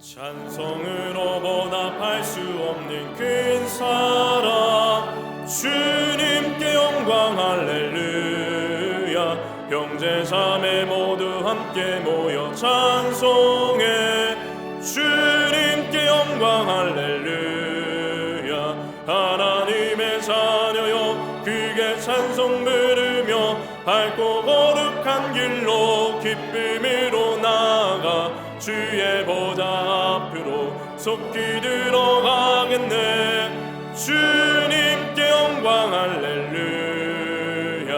찬송으로 보답할 수 없는 큰 사랑, 주님께 영광 할렐루야. 형제 자매 모두 함께 모여 찬송해. 주님께 영광 할렐루야. 하나님의 자녀여 크게 찬송 부르며 밝고 거룩한 길로 기쁨으로 나아가 주의 보좌 앞으로 속히 들어가겠네. 주님께 영광 할렐루야.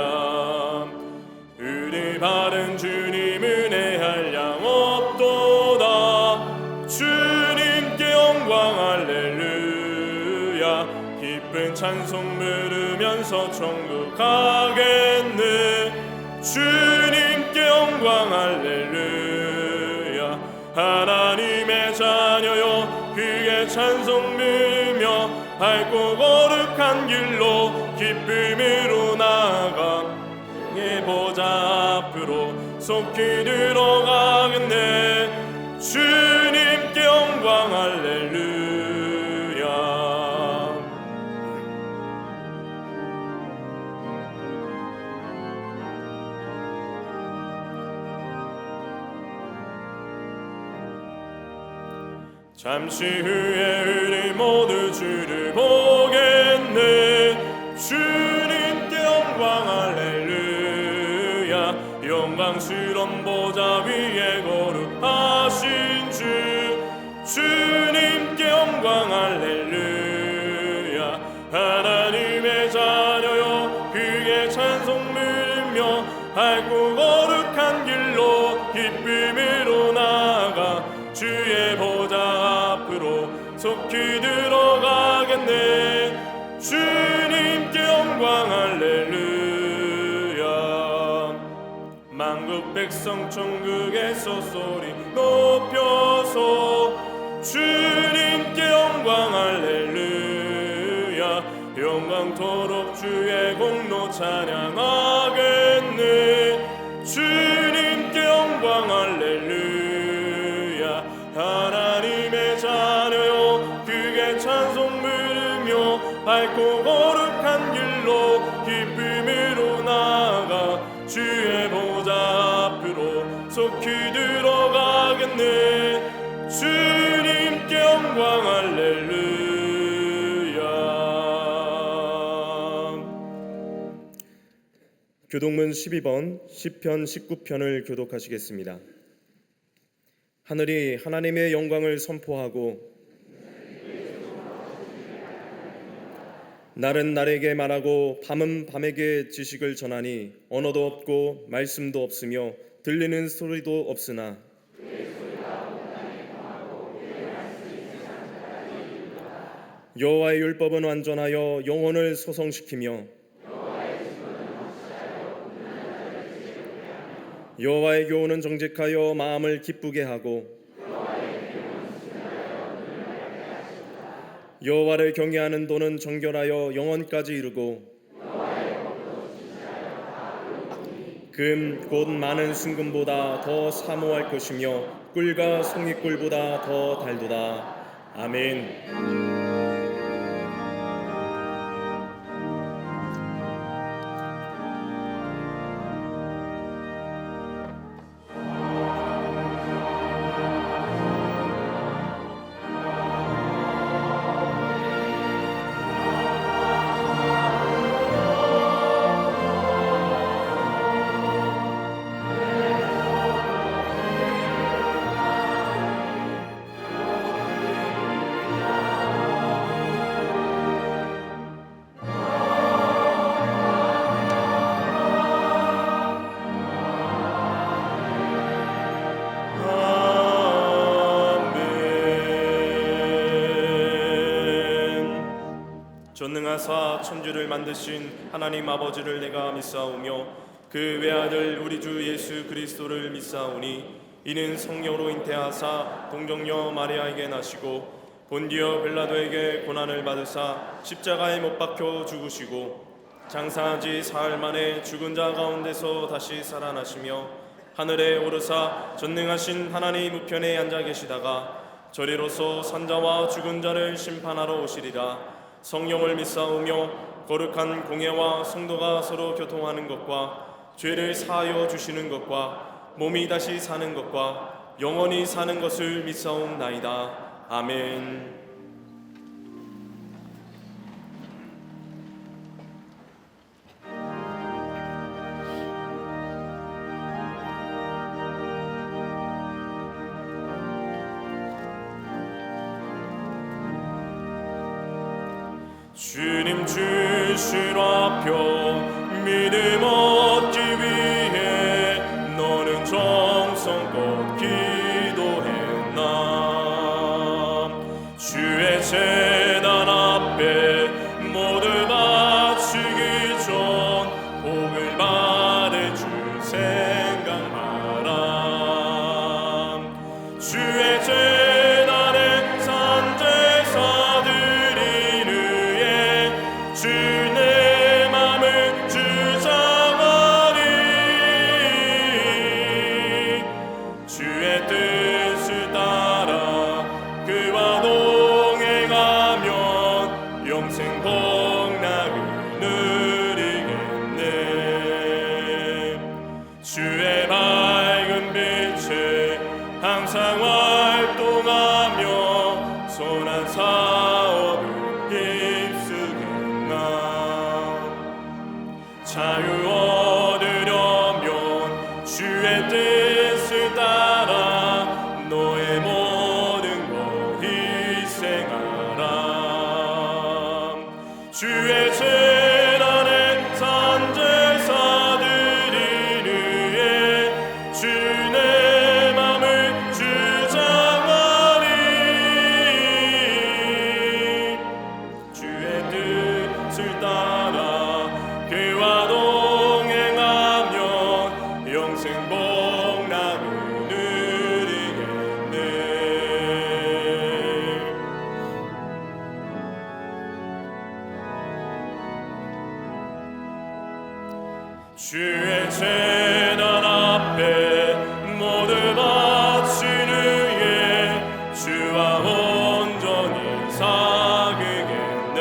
우리 바른 주님 은혜 한량 없도다. 주님께 영광 할렐루야. 기쁜 찬송 부르면서 천국 가겠네. 주님께 영광 할렐루야. 하나님의 자녀여 크게 찬송 부르며 밝고 거룩한 길로 기쁨으로 나아가 의 보좌 앞으로 속히 들어가겠네. 주님께 영광 할렐루야. 잠시 후에 우리 모두 주를 보겠네. 주님께 영광 할렐루야. 영광스런 보좌 위에 거룩하신 주, 주님께 영광 할렐루야. 하나님의 자녀여 크게 찬송 부르며 밝고 거룩한 길로 기쁨으로 나아가 주의 보좌 앞으로 속히 들어가겠네. 주님께 영광 할렐루야. 만국 백성 천국에서 소리 높여서 주님께 영광 할렐루야. 영광토록 주의 공로 찬양하겠네. 주님께 영광 할렐루야. 하나님의 자녀여 크게 찬송 부르며 밝고 거룩한 길로 기쁨으로 나아가 주의 보좌 앞으로 속히 들어가겠네. 주님께 영광 할렐루야. 교독문 12번 시편 19편을 교독하시겠습니다. 하늘이 하나님의 영광을 선포하고 날은 날에게 말하고 밤은 밤에게 지식을 전하니 언어도 없고 말씀도 없으며 들리는 소리도 없으나 여호와의 율법은 완전하여 영혼을 소성시키며 여호와의 교훈은 정직하여 마음을 기쁘게 하고 여호와를 경외하는 도는 정결하여 영원까지 이르고 금 곧 많은 순금보다 더 사모할 것이며 꿀과 송이꿀보다 더 달도다. 아멘. 전능하사 천지를 만드신 하나님 아버지를 내가 믿사오며 그 외아들 우리 주 예수 그리스도를 믿사오니 이는 성령으로 잉태하사 동정녀 마리아에게 나시고 본디오 빌라도에게 고난을 받으사 십자가에 못 박혀 죽으시고 장사한 지 사흘 만에 죽은 자 가운데서 다시 살아나시며 하늘에 오르사 전능하신 하나님 우편에 앉아 계시다가 저리로서 산자와 죽은 자를 심판하러 오시리라. 성령을 믿사오며 거룩한 공예와 성도가 서로 교통하는 것과 죄를 사하여 주시는 것과 몸이 다시 사는 것과 영원히 사는 것을 믿사옵나이다. 아멘. 주님 주실 화표 믿음 얻기 위해 너는 정성껏 기도했나. 주의 제단 앞에 모두 바치기 전 복을 받을 줄 생각하라. 주의 제단에 산제사 주 내 맘을 주장하리. 주의 뜻을 따라 그와 동행하면 영생 복락을 누리겠네. 주의 밝은 빛에 항상 활동하며 선한 사업을 자유 얻으려면 주의 뜻을 따라 너의 모든 것 희생하라. 주의 제단에 산제사들이 위해 주 내 맘을 주장하리. 주의 뜻을 따라 그와 동행하면 영생 복락을 누리겠네. 주의 제단 앞에 모두 바친 후에 주와 온전히 사귀겠네.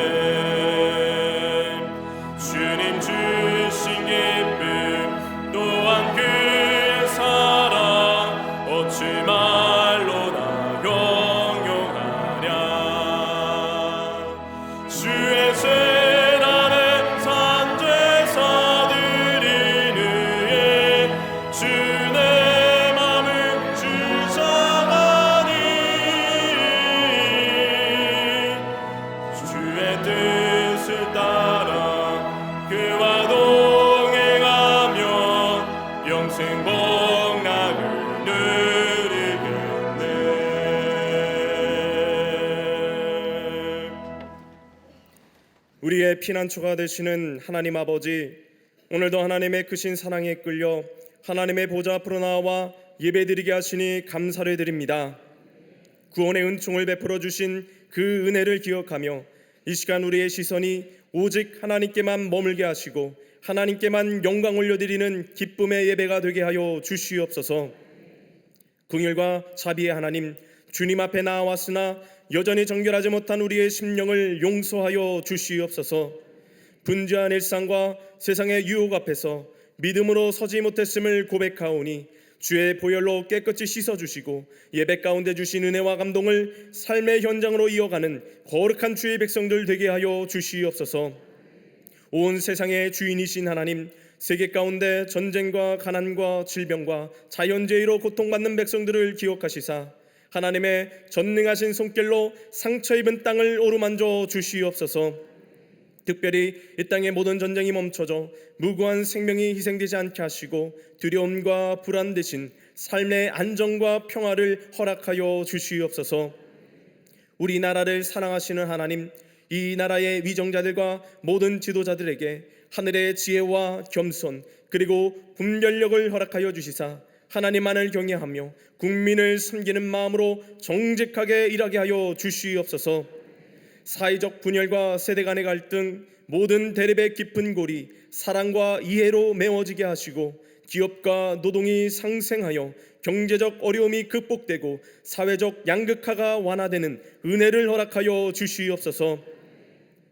주님 주신 기쁨 또한 그의 사랑 어찌 말로 다 형용하랴. 주의 제단에 산제사들이 위해 주 내 맘을 주장하니. 주의 뜻을 따라 그와 동행하면 영생 복락을 누리겠네. 우리의 피난처가 되시는 하나님 아버지, 오늘도 하나님의 크신 사랑에 끌려 하나님의 보좌 앞으로 나와 예배드리게 하시니 감사를 드립니다. 구원의 은총을 베풀어 주신 그 은혜를 기억하며 이 시간 우리의 시선이 오직 하나님께만 머물게 하시고 하나님께만 영광 올려드리는 기쁨의 예배가 되게 하여 주시옵소서. 긍휼과 자비의 하나님, 주님 앞에 나아왔으나 여전히 정결하지 못한 우리의 심령을 용서하여 주시옵소서. 분주한 일상과 세상의 유혹 앞에서 믿음으로 서지 못했음을 고백하오니 주의 보혈로 깨끗이 씻어주시고 예배 가운데 주신 은혜와 감동을 삶의 현장으로 이어가는 거룩한 주의 백성들 되게 하여 주시옵소서. 온 세상의 주인이신 하나님, 세계 가운데 전쟁과 가난과 질병과 자연재해로 고통받는 백성들을 기억하시사 하나님의 전능하신 손길로 상처 입은 땅을 오르만져 주시옵소서. 특별히 이 땅의 모든 전쟁이 멈춰져 무고한 생명이 희생되지 않게 하시고 두려움과 불안 대신 삶의 안정과 평화를 허락하여 주시옵소서. 우리나라를 사랑하시는 하나님, 이 나라의 위정자들과 모든 지도자들에게 하늘의 지혜와 겸손 그리고 분별력을 허락하여 주시사 하나님만을 경외하며 국민을 섬기는 마음으로 정직하게 일하게 하여 주시옵소서. 사회적 분열과 세대 간의 갈등, 모든 대립의 깊은 골이 사랑과 이해로 메워지게 하시고 기업과 노동이 상생하여 경제적 어려움이 극복되고 사회적 양극화가 완화되는 은혜를 허락하여 주시옵소서.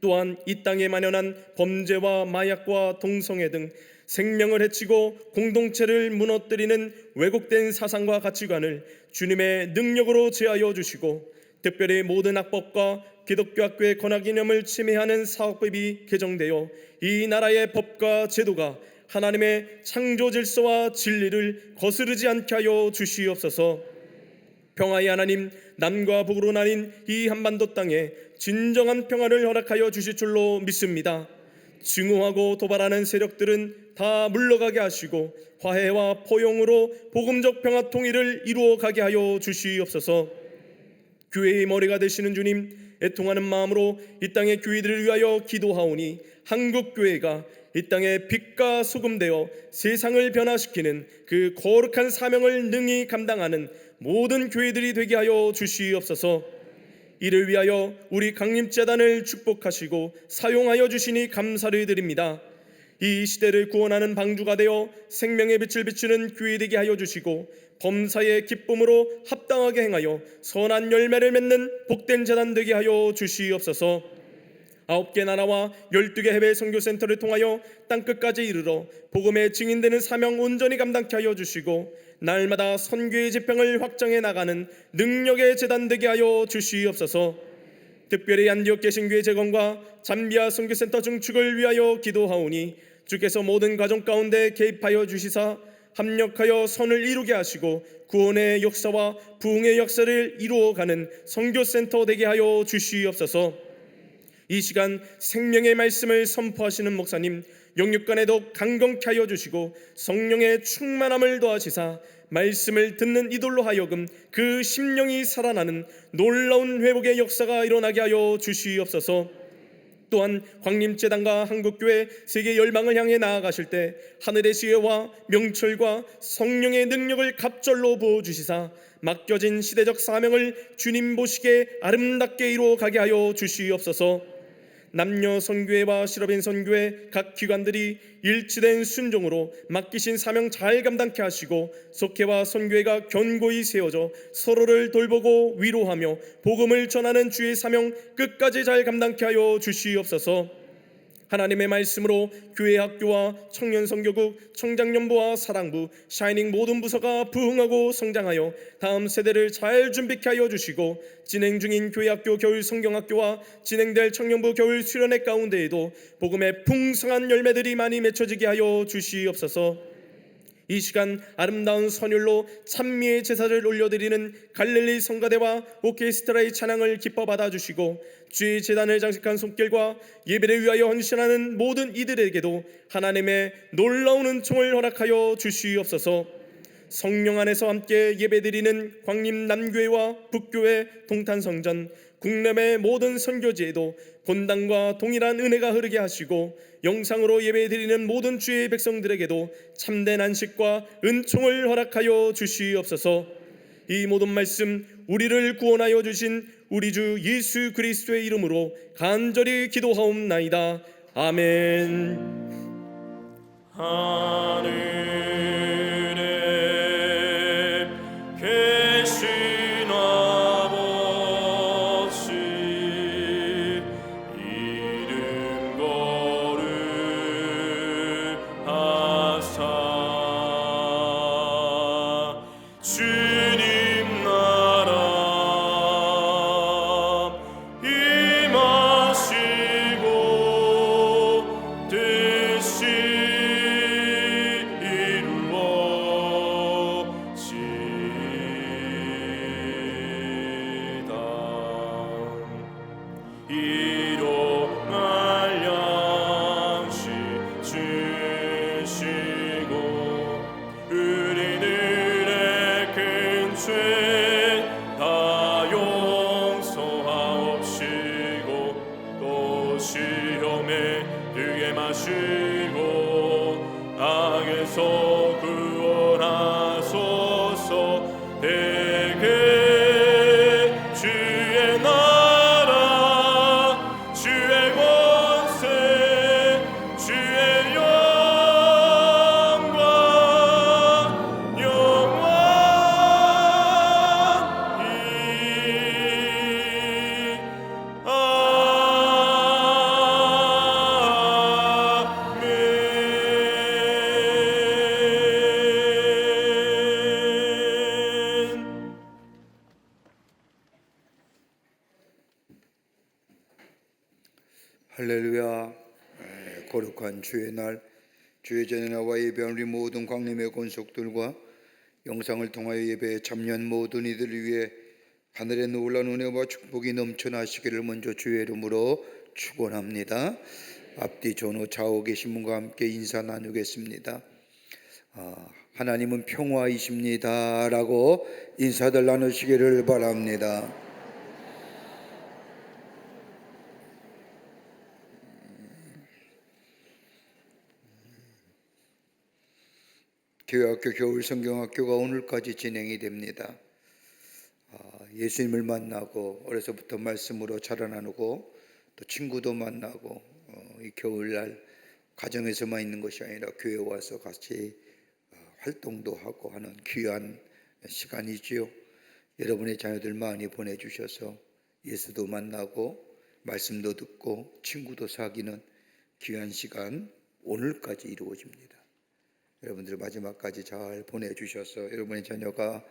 또한 이 땅에 만연한 범죄와 마약과 동성애 등 생명을 해치고 공동체를 무너뜨리는 왜곡된 사상과 가치관을 주님의 능력으로 제하여 주시고, 특별히 모든 학법과 기독교 학교의 권학 이념을 침해하는 사법이 개정되어 이 나라의 법과 제도가 하나님의 창조 질서와 진리를 거스르지 않게 하여 주시옵소서. 평화의 하나님, 남과 북으로 나뉜 이 한반도 땅에 진정한 평화를 허락하여 주실 줄로 믿습니다. 증오하고 도발하는 세력들은 다 물러가게 하시고 화해와 포용으로 복음적 평화 통일을 이루어 가게 하여 주시옵소서. 교회의 머리가 되시는 주님, 애통하는 마음으로 이 땅의 교회들을 위하여 기도하오니 한국교회가 이 땅의 빛과 소금 되어 세상을 변화시키는 그 거룩한 사명을 능히 감당하는 모든 교회들이 되게 하여 주시옵소서. 이를 위하여 우리 강림재단을 축복하시고 사용하여 주시니 감사를 드립니다. 이 시대를 구원하는 방주가 되어 생명의 빛을 비추는 교회 되게 하여 주시고 범사의 기쁨으로 합당하게 행하여 선한 열매를 맺는 복된 재단 되게 하여 주시옵소서. 9개 나라와 12개 해외 선교센터를 통하여 땅끝까지 이르러 복음의 증인되는 사명 온전히 감당케 하여 주시고 날마다 선교의 지평을 확장해 나가는 능력의 재단 되게 하여 주시옵소서. 특별히 안디옥 개신교회 재건과 잠비아 선교센터 증축을 위하여 기도하오니 주께서 모든 가정 가운데 개입하여 주시사 합력하여 선을 이루게 하시고 구원의 역사와 부흥의 역사를 이루어가는 선교센터 되게 하여 주시옵소서. 이 시간 생명의 말씀을 선포하시는 목사님, 영육간에도 강건케 하여 주시고 성령의 충만함을 더하시사 말씀을 듣는 이들로 하여금 그 심령이 살아나는 놀라운 회복의 역사가 일어나게 하여 주시옵소서. 또한 광림재단과 한국교회 세계 열방을 향해 나아가실 때 하늘의 지혜와 명철과 성령의 능력을 갑절로 부어주시사 맡겨진 시대적 사명을 주님 보시기에 아름답게 이루어 가게 하여 주시옵소서. 남녀 선교회와 실업인 선교회 각 기관들이 일치된 순종으로 맡기신 사명 잘 감당케 하시고 속회와 선교회가 견고히 세워져 서로를 돌보고 위로하며 복음을 전하는 주의 사명 끝까지 잘 감당케 하여 주시옵소서. 하나님의 말씀으로 교회 학교와 청년 선교국, 청장년부와 사랑부, 샤이닝 모든 부서가 부흥하고 성장하여 다음 세대를 잘 준비케 하여 주시고 진행 중인 교회 학교 겨울 성경학교와 진행될 청년부 겨울 수련회 가운데에도 복음의 풍성한 열매들이 많이 맺혀지게 하여 주시옵소서. 이 시간 아름다운 선율로 찬미의 제사를 올려드리는 갈릴리 성가대와 오케스트라의 찬양을 기뻐 받아주시고 주의 제단을 장식한 손길과 예배를 위하여 헌신하는 모든 이들에게도 하나님의 놀라운 은총을 허락하여 주시옵소서. 성령 안에서 함께 예배드리는 광림 남교회와 북교회 동탄성전 국내의 모든 선교지에도 본당과 동일한 은혜가 흐르게 하시고 영상으로 예배드리는 모든 주의 백성들에게도 참된 안식과 은총을 허락하여 주시옵소서. 이 모든 말씀 우리를 구원하여 주신 우리 주 예수 그리스도의 이름으로 간절히 기도하옵나이다. 아멘. 하늘에 계신 아버지 이름 거룩하사 주님 나라 임하시고 뜻이 일용할 양식 주시고 우리들의 큰 죄 다 용서하옵시고 또 시험에 들게 마시고 악에서 구원하소서. 대개 주의 나라 할렐루야. 거룩한 주의 날, 주의 전에 나와 예배한 우리 모든 광림의 권속들과 영상을 통하여 예배에 참여한 모든 이들을 위해 하늘의 놀라운 은혜와 축복이 넘쳐나시기를 먼저 주의 이름으로 축원합니다. 앞뒤 전후 좌우 계신 분과 함께 인사 나누겠습니다. 하나님은 평화이십니다 라고 인사들 나누시기를 바랍니다. 교회학교 겨울 성경학교가 오늘까지 진행이 됩니다. 예수님을 만나고 어려서부터 말씀으로 자라 나누고 또 친구도 만나고 이 겨울날 가정에서만 있는 것이 아니라 교회에 와서 같이 활동도 하고 하는 귀한 시간이지요. 여러분의 자녀들 많이 보내주셔서 예수도 만나고 말씀도 듣고 친구도 사귀는 귀한 시간 오늘까지 이루어집니다. 여러분들 마지막까지 잘 보내주셔서 여러분의 자녀가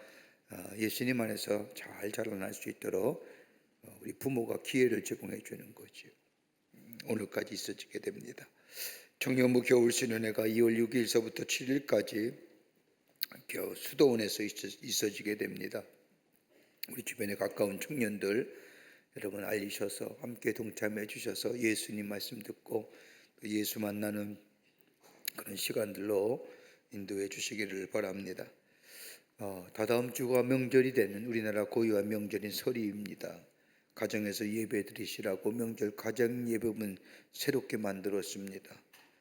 예수님 안에서 잘 자라날 수 있도록 우리 부모가 기회를 제공해 주는 거죠. 오늘까지 있어지게 됩니다. 청년부 겨울신년회가 2월 6일서부터 7일까지 수도원에서 있어지게 됩니다. 우리 주변에 가까운 청년들 여러분 알리셔서 함께 동참해 주셔서 예수님 말씀 듣고 예수 만나는 그런 시간들로 인도해 주시기를 바랍니다. 다다음 주가 명절이 되는 우리나라 고유한 명절인 설입니다. 가정에서 예배 드리시라고 명절 가정 예배문 새롭게 만들었습니다.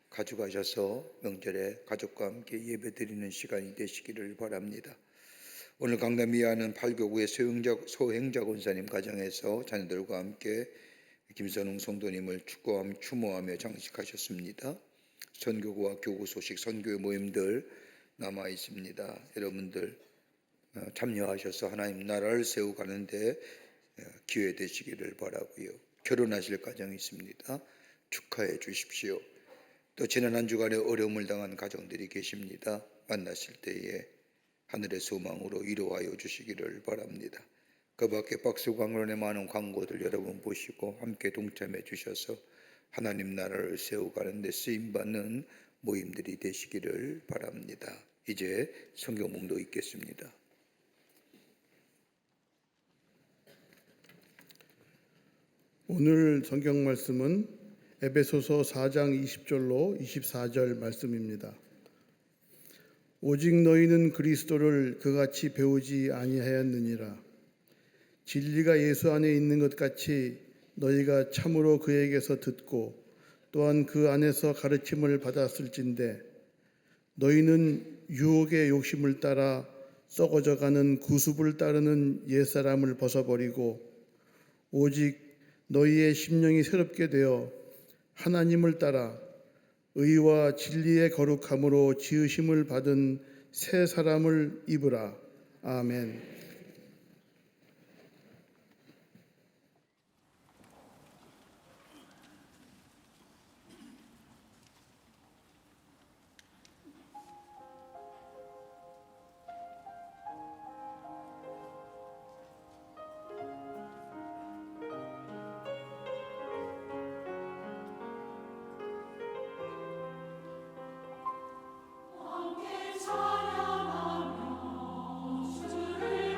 가져가셔서 명절에 가족과 함께 예배 드리는 시간이 되시기를 바랍니다. 오늘 강남 미아는 8교구의 소행자 권사님 가정에서 자녀들과 함께 김선웅 성도님을 추모하며 장식하셨습니다. 선교구와 교구 소식 선교회 모임들 남아 있습니다. 여러분들 참여하셔서 하나님 나라를 세워가는데 기회 되시기를 바라고요. 결혼하실 가정이 있습니다. 축하해 주십시오. 또 지난 한 주간에 어려움을 당한 가정들이 계십니다. 만나실 때에 하늘의 소망으로 위로하여 주시기를 바랍니다. 그 밖에 박수광론의 많은 광고들 여러분 보시고 함께 동참해 주셔서 하나님 나라를 세워가는 데 쓰임받는 모임들이 되시기를 바랍니다. 이제 성경 봉독 읽겠습니다. 오늘 성경 말씀은 에베소서 4장 20절로 24절 말씀입니다. 오직 너희는 그리스도를 그같이 배우지 아니하였느니라. 진리가 예수 안에 있는 것 같이 너희가 참으로 그에게서 듣고 또한 그 안에서 가르침을 받았을진데 너희는 유혹의 욕심을 따라 썩어져가는 구습을 따르는 옛사람을 벗어버리고 오직 너희의 심령이 새롭게 되어 하나님을 따라 의와 진리의 거룩함으로 지으심을 받은 새 사람을 입으라. 아멘. 함께 찬양하며 주를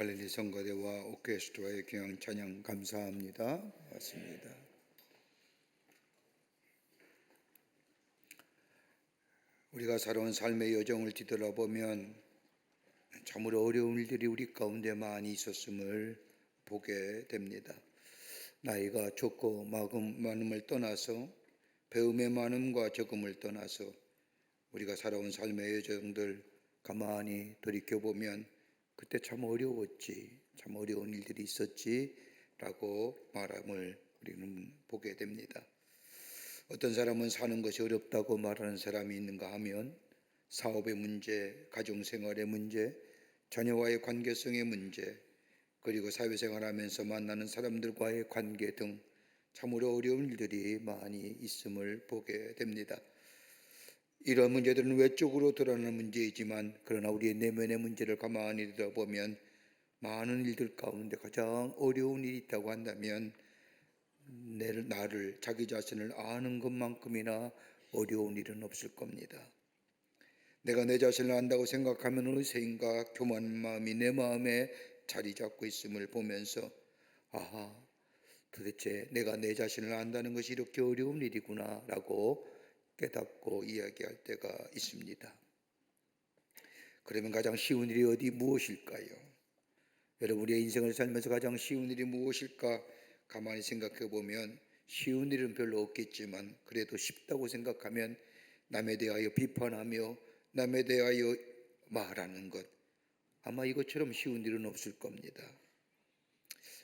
갈릴리 성가대와 오케스트라의 귀한 찬양 감사합니다. 맞습니다. 우리가 살아온 삶의 여정을 뒤돌아보면 참으로 어려운 일들이 우리 가운데 많이 있었음을 보게 됩니다. 나이가 적고 많음을 떠나서, 배움의 많음과 적음을 떠나서 우리가 살아온 삶의 여정들 가만히 돌이켜보면 그때 참 어려웠지, 참 어려운 일들이 있었지 라고 말함을 우리는 보게 됩니다. 어떤 사람은 사는 것이 어렵다고 말하는 사람이 있는가 하면 사업의 문제, 가정생활의 문제, 자녀와의 관계성의 문제, 그리고 사회생활하면서 만나는 사람들과의 관계 등 참으로 어려운 일들이 많이 있음을 보게 됩니다. 이런 문제들은 외적으로 드러나는 문제이지만 그러나 우리의 내면의 문제를 가만히 들여다보면 많은 일들 가운데 가장 어려운 일이 있다고 한다면 나를, 자기 자신을 아는 것만큼이나 어려운 일은 없을 겁니다. 내가 내 자신을 안다고 생각하면 어느새인가 교만한 마음이 내 마음에 자리 잡고 있음을 보면서 아하, 도대체 내가 내 자신을 안다는 것이 이렇게 어려운 일이구나 라고 깨닫고 이야기할 때가 있습니다. 그러면 가장 쉬운 일이 어디 무엇일까요? 여러분, 우리의 인생을 살면서 가장 쉬운 일이 무엇일까 가만히 생각해 보면 쉬운 일은 별로 없겠지만 그래도 쉽다고 생각하면 남에 대하여 비판하며 남에 대하여 말하는 것, 아마 이것처럼 쉬운 일은 없을 겁니다.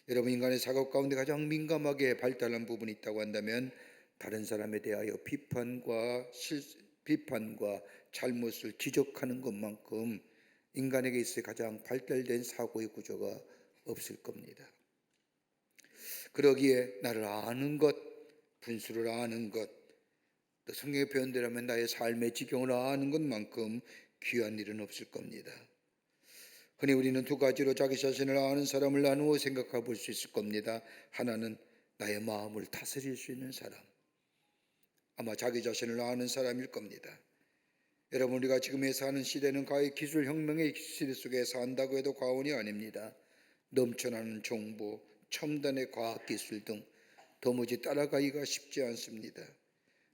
여러분, 인간의 작업 가운데 가장 민감하게 발달한 부분이 있다고 한다면 다른 사람에 대하여 비판과 잘못을 지적하는 것만큼 인간에게 있어 가장 발달된 사고의 구조가 없을 겁니다. 그러기에 나를 아는 것, 분수를 아는 것, 또 성경의 표현대로면 나의 삶의 지경을 아는 것만큼 귀한 일은 없을 겁니다. 흔히 우리는 두 가지로 자기 자신을 아는 사람을 나누어 생각해 볼 수 있을 겁니다. 하나는 나의 마음을 다스릴 수 있는 사람, 아마 자기 자신을 아는 사람일 겁니다. 여러분, 우리가 지금 사는 시대는 가히 기술혁명의 시대 속에 산다고 해도 과언이 아닙니다. 넘쳐나는 정보, 첨단의 과학기술 등 도무지 따라가기가 쉽지 않습니다.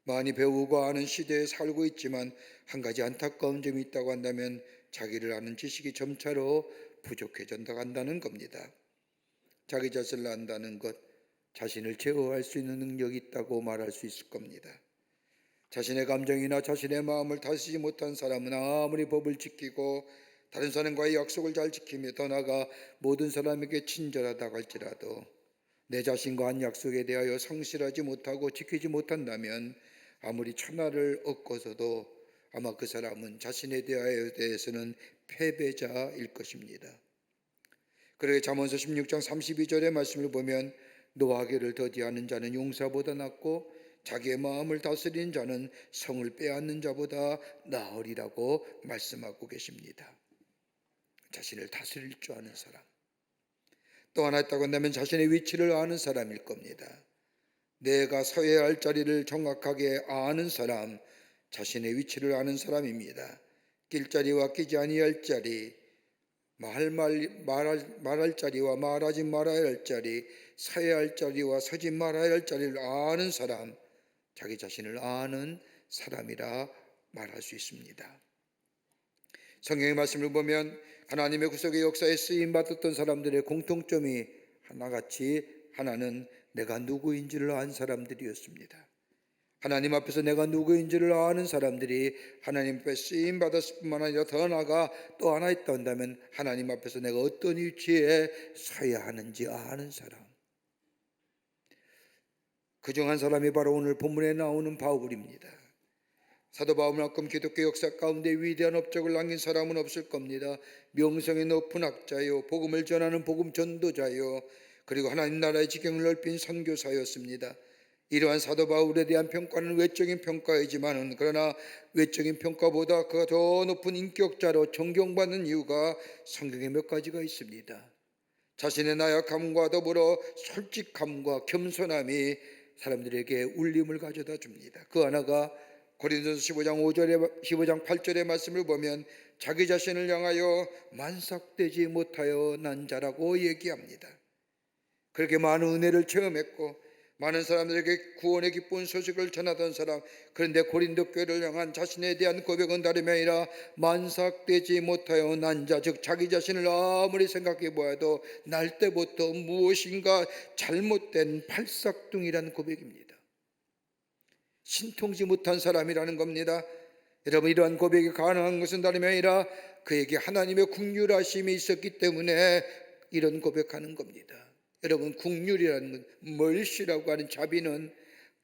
많이 배우고 아는 시대에 살고 있지만 한 가지 안타까운 점이 있다고 한다면 자기를 아는 지식이 점차로 부족해져 간다는 겁니다. 자기 자신을 안다는 것, 자신을 제어할 수 있는 능력이 있다고 말할 수 있을 겁니다. 자신의 감정이나 자신의 마음을 다스리지 못한 사람은 아무리 법을 지키고 다른 사람과의 약속을 잘 지키며 더 나아가 모든 사람에게 친절하다고 할지라도 내 자신과 한 약속에 대하여 성실하지 못하고 지키지 못한다면 아무리 천하를 얻고서도 아마 그 사람은 자신에 대해서는 패배자일 것입니다. 그러게 잠언서 16장 32절의 말씀을 보면 노하기를 더디하는 자는 용사보다 낫고 자기의 마음을 다스리는 자는 성을 빼앗는 자보다 나으리라고 말씀하고 계십니다. 자신을 다스릴 줄 아는 사람, 또 하나 있다고 한다면 자신의 위치를 아는 사람일 겁니다. 내가 서야 할 자리를 정확하게 아는 사람, 자신의 위치를 아는 사람입니다. 낄 자리와 끼지 아니할 자리, 말할 자리와 말하지 말아야 할 자리, 서야 할 자리와 서지 말아야 할 자리를 아는 사람, 자기 자신을 아는 사람이라 말할 수 있습니다. 성경의 말씀을 보면 하나님의 구속의 역사에 쓰임받았던 사람들의 공통점이 하나는 내가 누구인지를 안 사람들이었습니다. 하나님 앞에서 내가 누구인지를 아는 사람들이 하나님 앞에 쓰임받았을 뿐만 아니라 더 나아가 또 하나 있다 한다면 하나님 앞에서 내가 어떤 위치에 서야 하는지 아는 사람, 그중 한 사람이 바로 오늘 본문에 나오는 바울입니다. 사도 바울만큼 기독교 역사 가운데 위대한 업적을 남긴 사람은 없을 겁니다. 명성이 높은 학자요, 복음을 전하는 복음 전도자요, 그리고 하나님 나라의 지경을 넓힌 선교사였습니다. 이러한 사도 바울에 대한 평가는 외적인 평가이지만 그러나 외적인 평가보다 그가 더 높은 인격자로 존경받는 이유가 성경에 몇 가지가 있습니다. 자신의 나약함과 더불어 솔직함과 겸손함이 사람들에게 울림을 가져다 줍니다. 그 하나가 고린도서 15장 8절의 말씀을 보면 자기 자신을 향하여 만삭되지 못하여 난 자라고 얘기합니다. 그렇게 많은 은혜를 체험했고 많은 사람들에게 구원의 기쁜 소식을 전하던 사람, 그런데 고린도 교회를 향한 자신에 대한 고백은 다름이 아니라 만삭되지 못하여 난 자, 즉 자기 자신을 아무리 생각해 보아도 날 때부터 무엇인가 잘못된 팔싹둥이라는 고백입니다. 신통지 못한 사람이라는 겁니다. 여러분, 이러한 고백이 가능한 것은 다름이 아니라 그에게 하나님의 긍휼하심이 있었기 때문에 이런 고백하는 겁니다. 여러분, 긍휼이라는 건 멀시라고 하는 자비는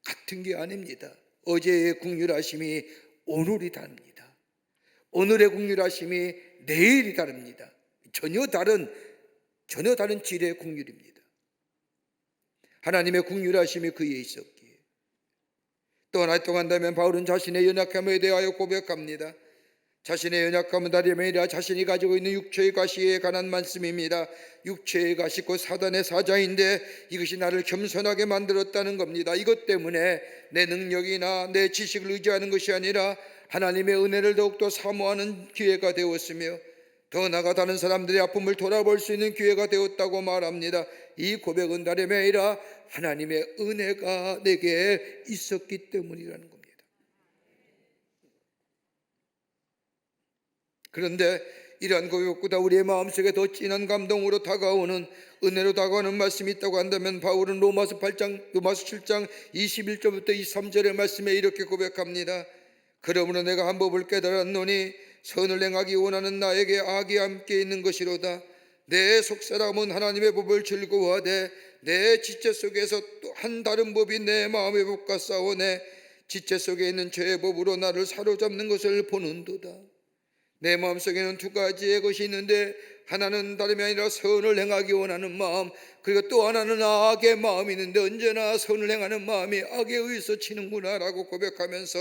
같은 게 아닙니다. 어제의 긍휼하심이 오늘이 다릅니다. 오늘의 긍휼하심이 내일이 다릅니다. 전혀 다른 질의 긍휼입니다. 하나님의 긍휼하심이 그에 있었기에. 또 하나 또 간다면 바울은 자신의 연약함에 대하여 고백합니다. 자신의 연약함은 다름이 아니라 자신이 가지고 있는 육체의 가시에 관한 말씀입니다. 육체의 가시 곧 사단의 사자인데 이것이 나를 겸손하게 만들었다는 겁니다. 이것 때문에 내 능력이나 내 지식을 의지하는 것이 아니라 하나님의 은혜를 더욱더 사모하는 기회가 되었으며 더 나아가 다른 사람들의 아픔을 돌아볼 수 있는 기회가 되었다고 말합니다. 이 고백은 다름이 아니라 하나님의 은혜가 내게 있었기 때문이라는 겁니다. 그런데 이러한 고백보다 우리의 마음속에 더 진한 감동으로 다가오는, 은혜로 다가오는 말씀이 있다고 한다면 바울은 로마서 7장 21절부터 23절의 말씀에 이렇게 고백합니다. 그러므로 내가 한 법을 깨달았노니 선을 행하기 원하는 나에게 악이 함께 있는 것이로다. 내 속사람은 하나님의 법을 즐거워하되 내 지체 속에서 또 한 다른 법이 내 마음의 법과 싸우네. 지체 속에 있는 죄의 법으로 나를 사로잡는 것을 보는도다. 내 마음속에는 두 가지의 것이 있는데 하나는 다름이 아니라 선을 행하기 원하는 마음, 그리고 또 하나는 악의 마음이 있는데 언제나 선을 행하는 마음이 악에 의해서 치는구나 라고 고백하면서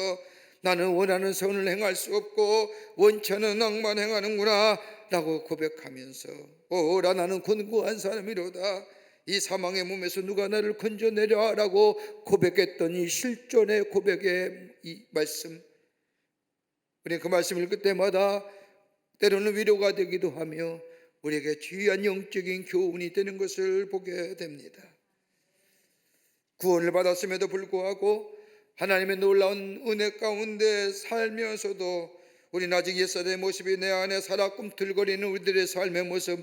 나는 원하는 선을 행할 수 없고 원치 않는 악만 행하는구나 라고 고백하면서 오라 나는 곤고한 사람이로다. 이 사망의 몸에서 누가 나를 건져내랴 라고 고백했던 이 실존의 고백의 이 말씀, 우리 그 말씀을 읽을 때마다 때로는 위로가 되기도 하며 우리에게 귀한 영적인 교훈이 되는 것을 보게 됩니다. 구원을 받았음에도 불구하고 하나님의 놀라운 은혜 가운데 살면서도 우리는 아직 옛사람의 모습이 내 안에 살아 꿈틀거리는 우리들의 삶의 모습,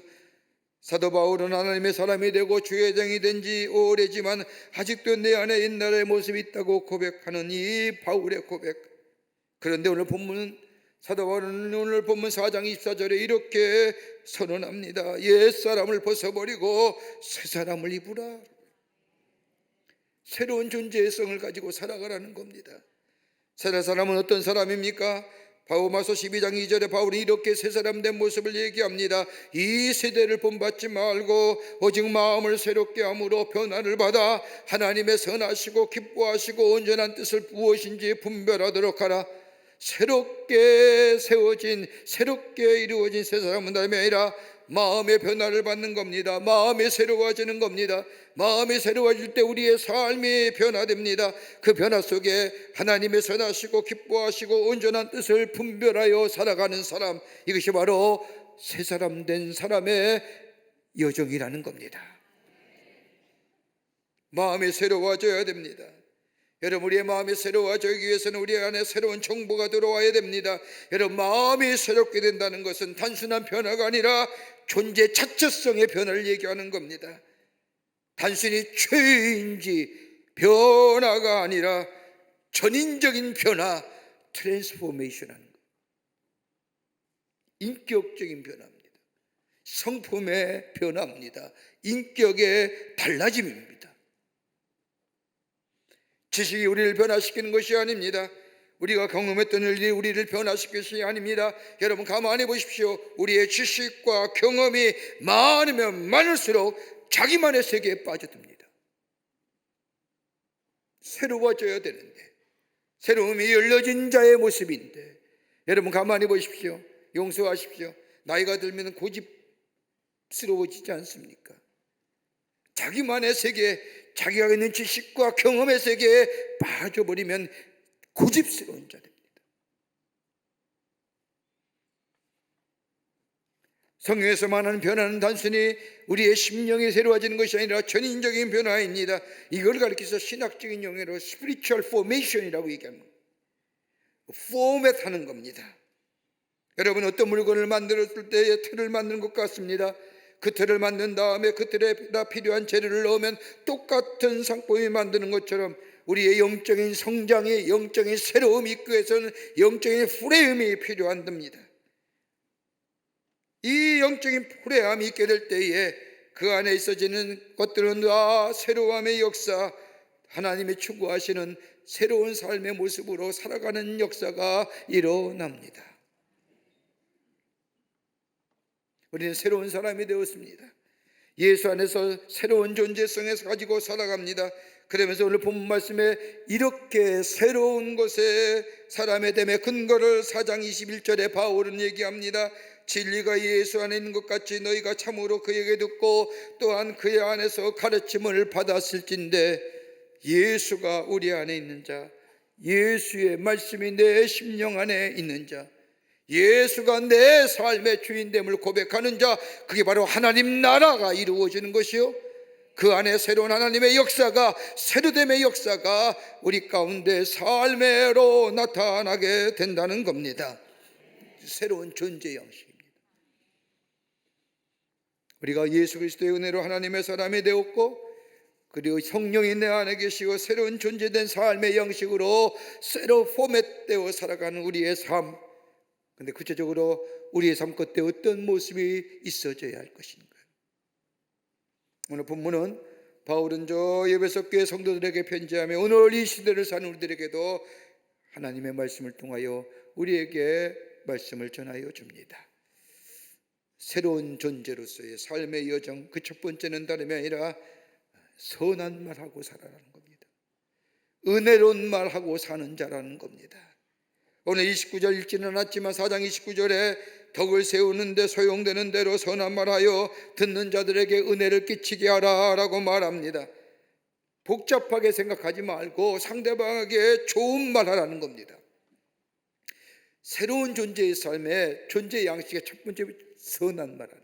사도 바울은 하나님의 사람이 되고 주의 종이 된 지 오래지만 아직도 내 안에 옛날의 모습이 있다고 고백하는 이 바울의 고백. 그런데 오늘 본문은 사도 바울은 오늘 본문 4장 24절에 이렇게 선언합니다. 옛사람을 벗어버리고 새사람을 입으라. 새로운 존재성을 가지고 살아가라는 겁니다. 새 사람은 어떤 사람입니까? 바울마서 12장 2절에 바울이 이렇게 새 사람 된 모습을 얘기합니다. 이 세대를 본받지 말고 오직 마음을 새롭게 함으로 변화를 받아 하나님의 선하시고 기뻐하시고 온전한 뜻을 무엇인지 분별하도록 하라. 새롭게 세워진, 새롭게 이루어진 새 사람은 다름이 아니라 마음의 변화를 받는 겁니다. 마음이 새로워지는 겁니다. 마음이 새로워질 때 우리의 삶이 변화됩니다. 그 변화 속에 하나님의 선하시고 기뻐하시고 온전한 뜻을 분별하여 살아가는 사람, 이것이 바로 새 사람 된 사람의 여정이라는 겁니다. 마음이 새로워져야 됩니다. 여러분, 우리의 마음이 새로워지기 위해서는 우리 안에 새로운 정보가 들어와야 됩니다. 여러분, 마음이 새롭게 된다는 것은 단순한 변화가 아니라 존재 자체성의 변화를 얘기하는 겁니다. 단순히 죄인지 변화가 아니라 전인적인 변화, 트랜스포메이션 하는 것, 인격적인 변화입니다. 성품의 변화입니다. 인격의 달라짐입니다. 지식이 우리를 변화시키는 것이 아닙니다. 우리가 경험했던 일이 우리를 변화시킬 것이 아닙니다. 여러분, 가만히 보십시오. 우리의 지식과 경험이 많으면 많을수록 자기만의 세계에 빠져듭니다. 새로워져야 되는데, 새로움이 열려진 자의 모습인데, 여러분 가만히 보십시오. 용서하십시오. 나이가 들면 고집스러워지지 않습니까? 자기만의 세계, 자기가 있는 지식과 경험의 세계에 빠져버리면 고집스러운 자 됩니다. 성경에서 말하는 변화는 단순히 우리의 심령이 새로워지는 것이 아니라 전인적인 변화입니다. 이걸 가리켜서 신학적인 용어로 spiritual formation이라고 얘기합니다. 포맷하는 겁니다. 여러분, 어떤 물건을 만들었을 때의 틀을 만드는 것 같습니다. 그 틀을 만든 다음에 그 틀에 필요한 재료를 넣으면 똑같은 상품이 만드는 것처럼 우리의 영적인 성장에, 영적인 새로움이 있기 위해서는 영적인 프레임이 필요합니다. 이 영적인 프레임이 있게 될 때에 그 안에 있어지는 것들은 다 새로움의 역사, 하나님이 추구하시는 새로운 삶의 모습으로 살아가는 역사가 일어납니다. 우리는 새로운 사람이 되었습니다. 예수 안에서 새로운 존재성에서 가지고 살아갑니다. 그러면서 오늘 본문 말씀에 이렇게 새로운 것에 사람의 됨의 근거를 4장 21절에 바울은 얘기합니다. 진리가 예수 안에 있는 것 같이 너희가 참으로 그에게 듣고 또한 그의 안에서 가르침을 받았을진데, 예수가 우리 안에 있는 자, 예수의 말씀이 내 심령 안에 있는 자, 예수가 내 삶의 주인됨을 고백하는 자, 그게 바로 하나님 나라가 이루어지는 것이요, 그 안에 새로운 하나님의 역사가, 새로됨의 역사가 우리 가운데 삶으로 나타나게 된다는 겁니다. 새로운 존재 양식입니다. 우리가 예수 그리스도의 은혜로 하나님의 사람이 되었고, 그리고 성령이 내 안에 계시고 새로운 존재된 삶의 양식으로 새로 포맷되어 살아가는 우리의 삶, 근데 구체적으로 우리의 삶 끝에 어떤 모습이 있어져야 할 것인가? 오늘 본문은 바울은 저 에베소 교회 성도들에게 편지하며 오늘 이 시대를 사는 우리들에게도 하나님의 말씀을 통하여 우리에게 말씀을 전하여 줍니다. 새로운 존재로서의 삶의 여정, 그 첫 번째는 다름이 아니라 선한 말하고 살아라는 겁니다. 은혜로운 말하고 사는 자라는 겁니다. 오늘 29절 읽지는 않았지만 4장 29절에 덕을 세우는 데 소용되는 대로 선한 말하여 듣는 자들에게 은혜를 끼치게 하라 라고 말합니다. 복잡하게 생각하지 말고 상대방에게 좋은 말 하라는 겁니다. 새로운 존재의 삶에 존재 양식의 첫 번째, 선한 말 하는,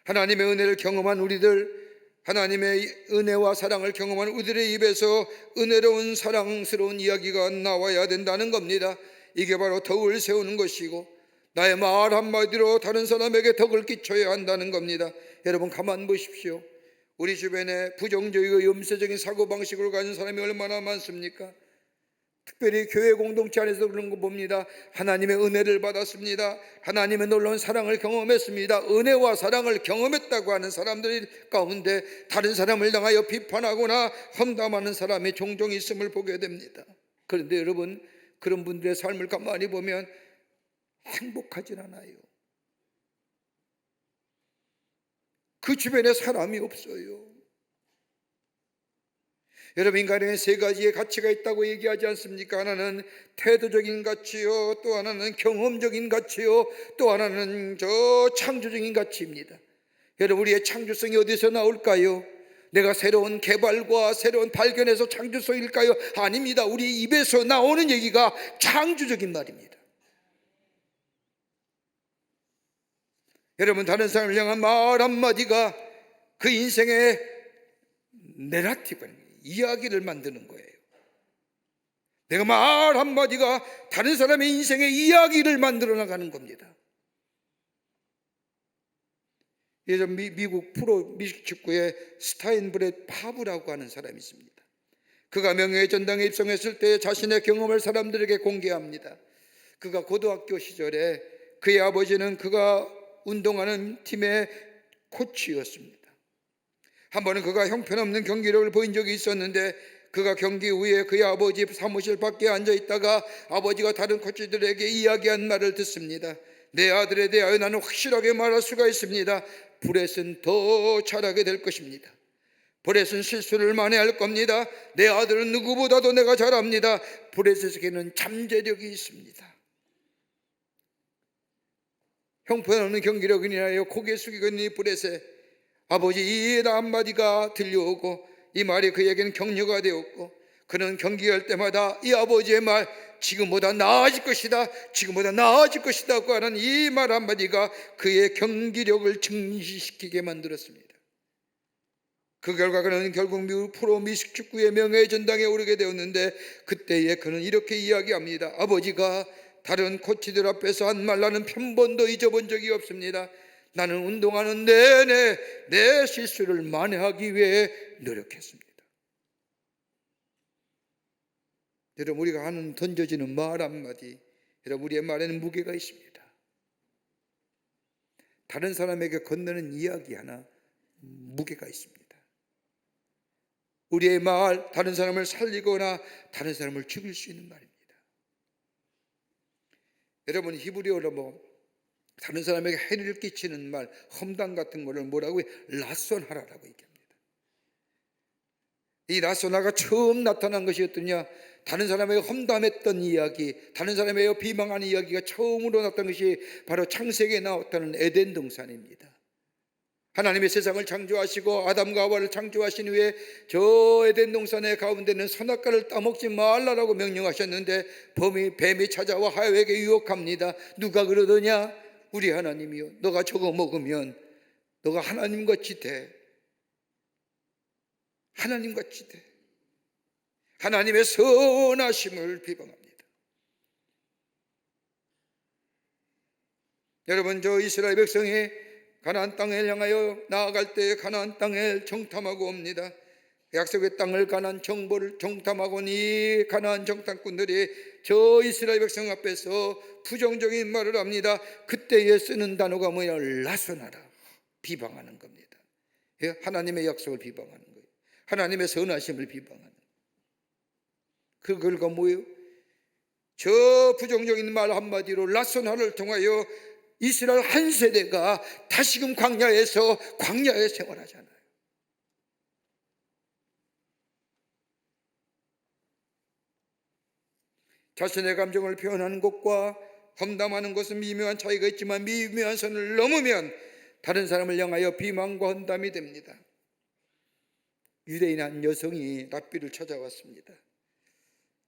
하나님의 은혜를 경험한 우리들, 하나님의 은혜와 사랑을 경험한 우리들의 입에서 은혜로운 사랑스러운 이야기가 나와야 된다는 겁니다. 이게 바로 덕을 세우는 것이고 나의 말 한마디로 다른 사람에게 덕을 끼쳐야 한다는 겁니다. 여러분, 가만 보십시오. 우리 주변에 부정적이고 염세적인 사고방식으로 가는 사람이 얼마나 많습니까? 특별히 교회 공동체 안에서 그런 거 봅니다. 하나님의 은혜를 받았습니다. 하나님의 놀라운 사랑을 경험했습니다. 은혜와 사랑을 경험했다고 하는 사람들 가운데 다른 사람을 향하여 비판하거나 험담하는 사람이 종종 있음을 보게 됩니다. 그런데 여러분, 그런 분들의 삶을 가만히 보면 행복하진 않아요. 그 주변에 사람이 없어요. 여러분, 인간에게 세 가지의 가치가 있다고 얘기하지 않습니까? 하나는 태도적인 가치요, 또 하나는 경험적인 가치요, 또 하나는 창조적인 가치입니다. 여러분, 우리의 창조성이 어디서 나올까요? 내가 새로운 개발과 새로운 발견에서 창조성일까요? 아닙니다. 우리 입에서 나오는 얘기가 창조적인 말입니다. 여러분, 다른 사람을 향한 말 한마디가 그 인생의 내러티브, 이야기를 만드는 거예요. 내가 말 한마디가 다른 사람의 인생의 이야기를 만들어 나가는 겁니다. 예전 미국 프로 미식 축구의 스타인브렛 파브라고 하는 사람이 있습니다. 그가 명예의 전당에 입성했을 때 자신의 경험을 사람들에게 공개합니다. 그가 고등학교 시절에 그의 아버지는 그가 운동하는 팀의 코치였습니다. 한 번은 그가 형편없는 경기력을 보인 적이 있었는데, 그가 경기 후에 그의 아버지 사무실 밖에 앉아 있다가 아버지가 다른 코치들에게 이야기한 말을 듣습니다. 내 아들에 대하여 나는 확실하게 말할 수가 있습니다. 브렛은 더 잘하게 될 것입니다. 브렛은 실수를 만회할 겁니다. 내 아들은 누구보다도 내가 잘합니다. 브렛에게는 잠재력이 있습니다. 형편없는 경기력을 인하여 고개 숙이고 있는 이 브렛에 아버지 이 한마디가 들려오고 이 말이 그에게는 격려가 되었고, 그는 경기할 때마다 이 아버지의 말, 지금보다 나아질 것이다, 지금보다 나아질 것이다 고 하는 이 말 한마디가 그의 경기력을 증식시키게 만들었습니다. 그 결과 그는 결국 미국 프로 미식축구의 명예전당에 오르게 되었는데, 그때에 그는 이렇게 이야기합니다. 아버지가 다른 코치들 앞에서 한 말 나는 한 번도 잊어본 적이 없습니다. 나는 운동하는 내내 내 실수를 만회하기 위해 노력했습니다. 여러분, 우리가 하는 던져지는 말 한마디, 여러분, 우리의 말에는 무게가 있습니다. 다른 사람에게 건네는 이야기 하나 무게가 있습니다. 우리의 말, 다른 사람을 살리거나 다른 사람을 죽일 수 있는 말입니다. 여러분, 히브리어로 다른 사람에게 해를 끼치는 말, 험담 같은 거를 뭐라고 해요? 라소나라라고 얘기합니다. 이 라소나가 처음 나타난 것이 어떠냐? 다른 사람에게 험담했던 이야기, 다른 사람에게 비방하는 이야기가 처음으로 나타난 것이 바로 창세기에 나왔다는 에덴 동산입니다. 하나님의 세상을 창조하시고 아담과 하와를 창조하신 후에 저 에덴 동산의 가운데는 선악과를 따먹지 말라라고 명령하셨는데, 뱀이 찾아와 하와에게 유혹합니다. 누가 그러더냐? 우리 하나님이요, 너가 저거 먹으면 너가 하나님같이 돼. 하나님같이 돼. 하나님의 선하심을 비방합니다. 여러분, 저 이스라엘 백성이 가나안 땅을 향하여 나아갈 때 가나안 땅을 정탐하고 옵니다. 약속의 땅을 가나안 정보를 정탐하고 온 이 가나안 정탐꾼들이 저 이스라엘 백성 앞에서 부정적인 말을 합니다. 그때에 쓰는 단어가 뭐냐? 라소나라, 비방하는 겁니다. 하나님의 약속을 비방하는 거예요. 하나님의 선하심을 비방하는. 그 결과 뭐예요? 저 부정적인 말 한마디로 라소나를 통하여 이스라엘 한 세대가 다시금 광야에서 광야에 생활하잖아요. 자신의 감정을 표현하는 것과 험담하는 것은 미묘한 차이가 있지만 미묘한 선을 넘으면 다른 사람을 향하여 비방과 험담이 됩니다. 유대인 한 여성이 랍비를 찾아왔습니다.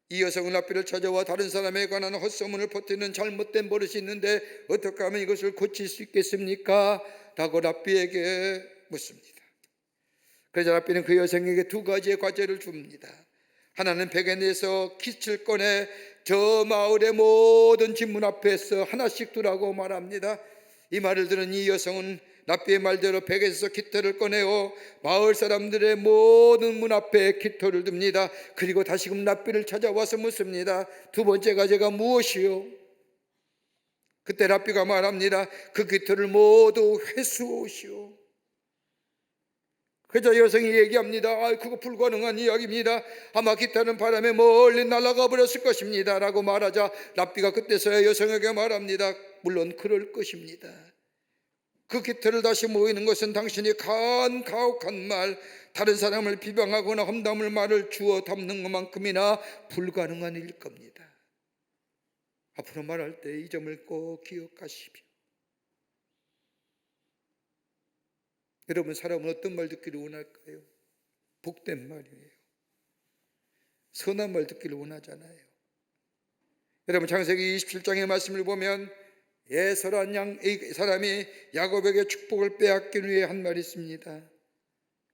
이 여성은 랍비를 찾아와 다른 사람에 관한 헛소문을 퍼뜨리는 잘못된 버릇이 있는데 어떻게 하면 이것을 고칠 수 있겠습니까? 라고 랍비에게 묻습니다. 그래서 랍비는 그 여성에게 두 가지의 과제를 줍니다. 하나는 베개 내서 깃을 꺼내 저 마을의 모든 집 문 앞에서 하나씩 두라고 말합니다. 이 말을 들은 이 여성은 랍비의 말대로 베개에서 깃털을 꺼내어 마을 사람들의 모든 문 앞에 깃털을 둡니다. 그리고 다시금 랍비를 찾아와서 묻습니다. 두 번째 과제가 무엇이요? 그때 랍비가 말합니다. 그 깃털을 모두 회수오시오. 그저 여성이 얘기합니다. 그거 불가능한 이야기입니다. 아마 깃털은 바람에 멀리 날아가 버렸을 것입니다 라고 말하자 랍비가 그때서야 여성에게 말합니다. 물론 그럴 것입니다. 그 깃털을 다시 모이는 것은 당신이 가혹한 말, 다른 사람을 비방하거나 험담을 말을 주워 담는 것만큼이나 불가능한 일일 겁니다. 앞으로 말할 때 이 점을 꼭 기억하십시오. 여러분, 사람은 어떤 말 듣기를 원할까요? 복된 말이에요. 선한 말 듣기를 원하잖아요. 여러분, 창세기 27장의 말씀을 보면 예설한 사람이 야곱에게 축복을 빼앗기 위해 한 말이 있습니다.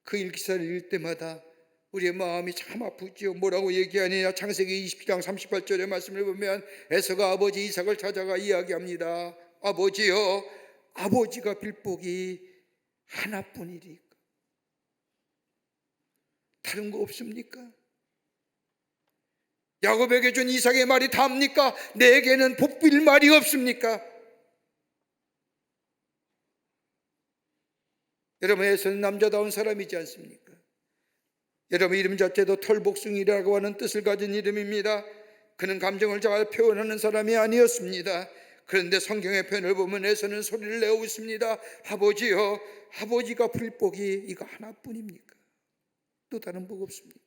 그 일기사를 읽을 때마다 우리의 마음이 참 아프지요. 뭐라고 얘기하느냐? 창세기 27장 38절의 말씀을 보면 에서가 아버지 이삭을 찾아가 이야기합니다. 아버지요, 아버지가 빌 복이 하나뿐이리까 다른 거 없습니까? 야곱에게 준 이삭의 말이 답니까? 내게는 복빌 말이 없습니까? 여러분, 에서는 남자다운 사람이지 않습니까? 여러분, 이름 자체도 털복숭이라고 하는 뜻을 가진 이름입니다. 그는 감정을 잘 표현하는 사람이 아니었습니다. 그런데 성경의 표현을 보면 에서는 소리를 내어 웃습니다. 아버지요, 아버지가 빌 복이 이거 하나뿐입니까? 또 다른 복 없습니까?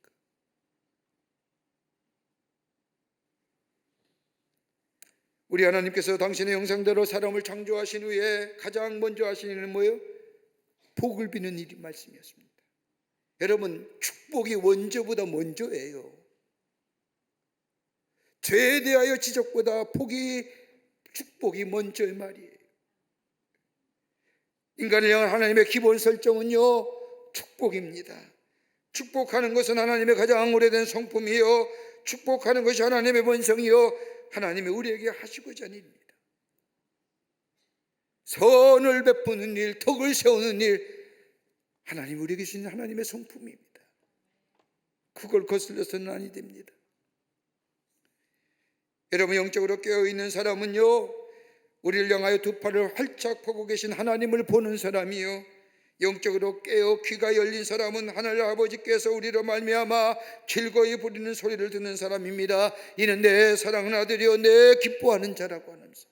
우리 하나님께서 당신의 형상대로 사람을 창조하신 후에 가장 먼저 하시는 일은 뭐예요? 복을 비는 일이 말씀이었습니다. 여러분, 축복이 원조보다 먼저예요. 죄에 대하여 지적보다 축복이 먼저 말이에요. 인간을 향한 하나님의 기본 설정은요, 축복입니다. 축복하는 것은 하나님의 가장 오래된 성품이요, 축복하는 것이 하나님의 본성이요, 하나님이 우리에게 하시고자 하는 일입니다. 선을 베푸는 일, 덕을 세우는 일, 하나님 우리에게 주신 하나님의 성품입니다. 그걸 거슬려서는 아니 됩니다. 여러분, 영적으로 깨어있는 사람은요, 우리를 향하여 두 팔을 활짝 펴고 계신 하나님을 보는 사람이요, 영적으로 깨어 귀가 열린 사람은 하늘 아버지께서 우리로 말미암아 즐거이 부리는 소리를 듣는 사람입니다. 이는 내 사랑하는 아들이요 내 기뻐하는 자라고 하면서,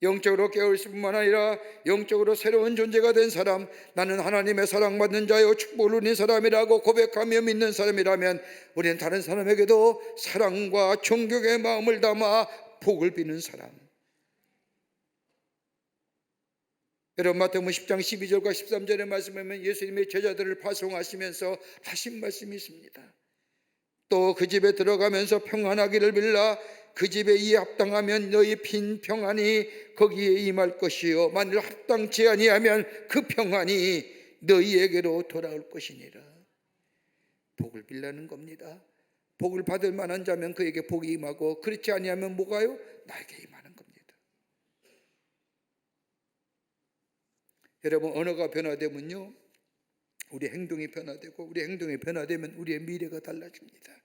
영적으로 깨어있을 뿐만 아니라 영적으로 새로운 존재가 된 사람, 나는 하나님의 사랑받는 자요 축복을 누린 사람이라고 고백하며 믿는 사람이라면, 우리는 다른 사람에게도 사랑과 존경의 마음을 담아 복을 비는 사람. 여러분, 마태복음 10장 12절과 13절의 말씀에 보면 예수님의 제자들을 파송하시면서 하신 말씀이 있습니다. 또 그 집에 들어가면서 평안하기를 빌라. 그 집에 이에 합당하면 너희 빈 평안이 거기에 임할 것이요, 만일 합당치 아니하면 그 평안이 너희에게로 돌아올 것이니라. 복을 빌라는 겁니다. 복을 받을 만한 자면 그에게 복이 임하고, 그렇지 아니하면 뭐가요? 나에게 임하는 겁니다. 여러분, 언어가 변화되면요, 우리 행동이 변화되고, 우리 행동이 변화되면 우리의 미래가 달라집니다.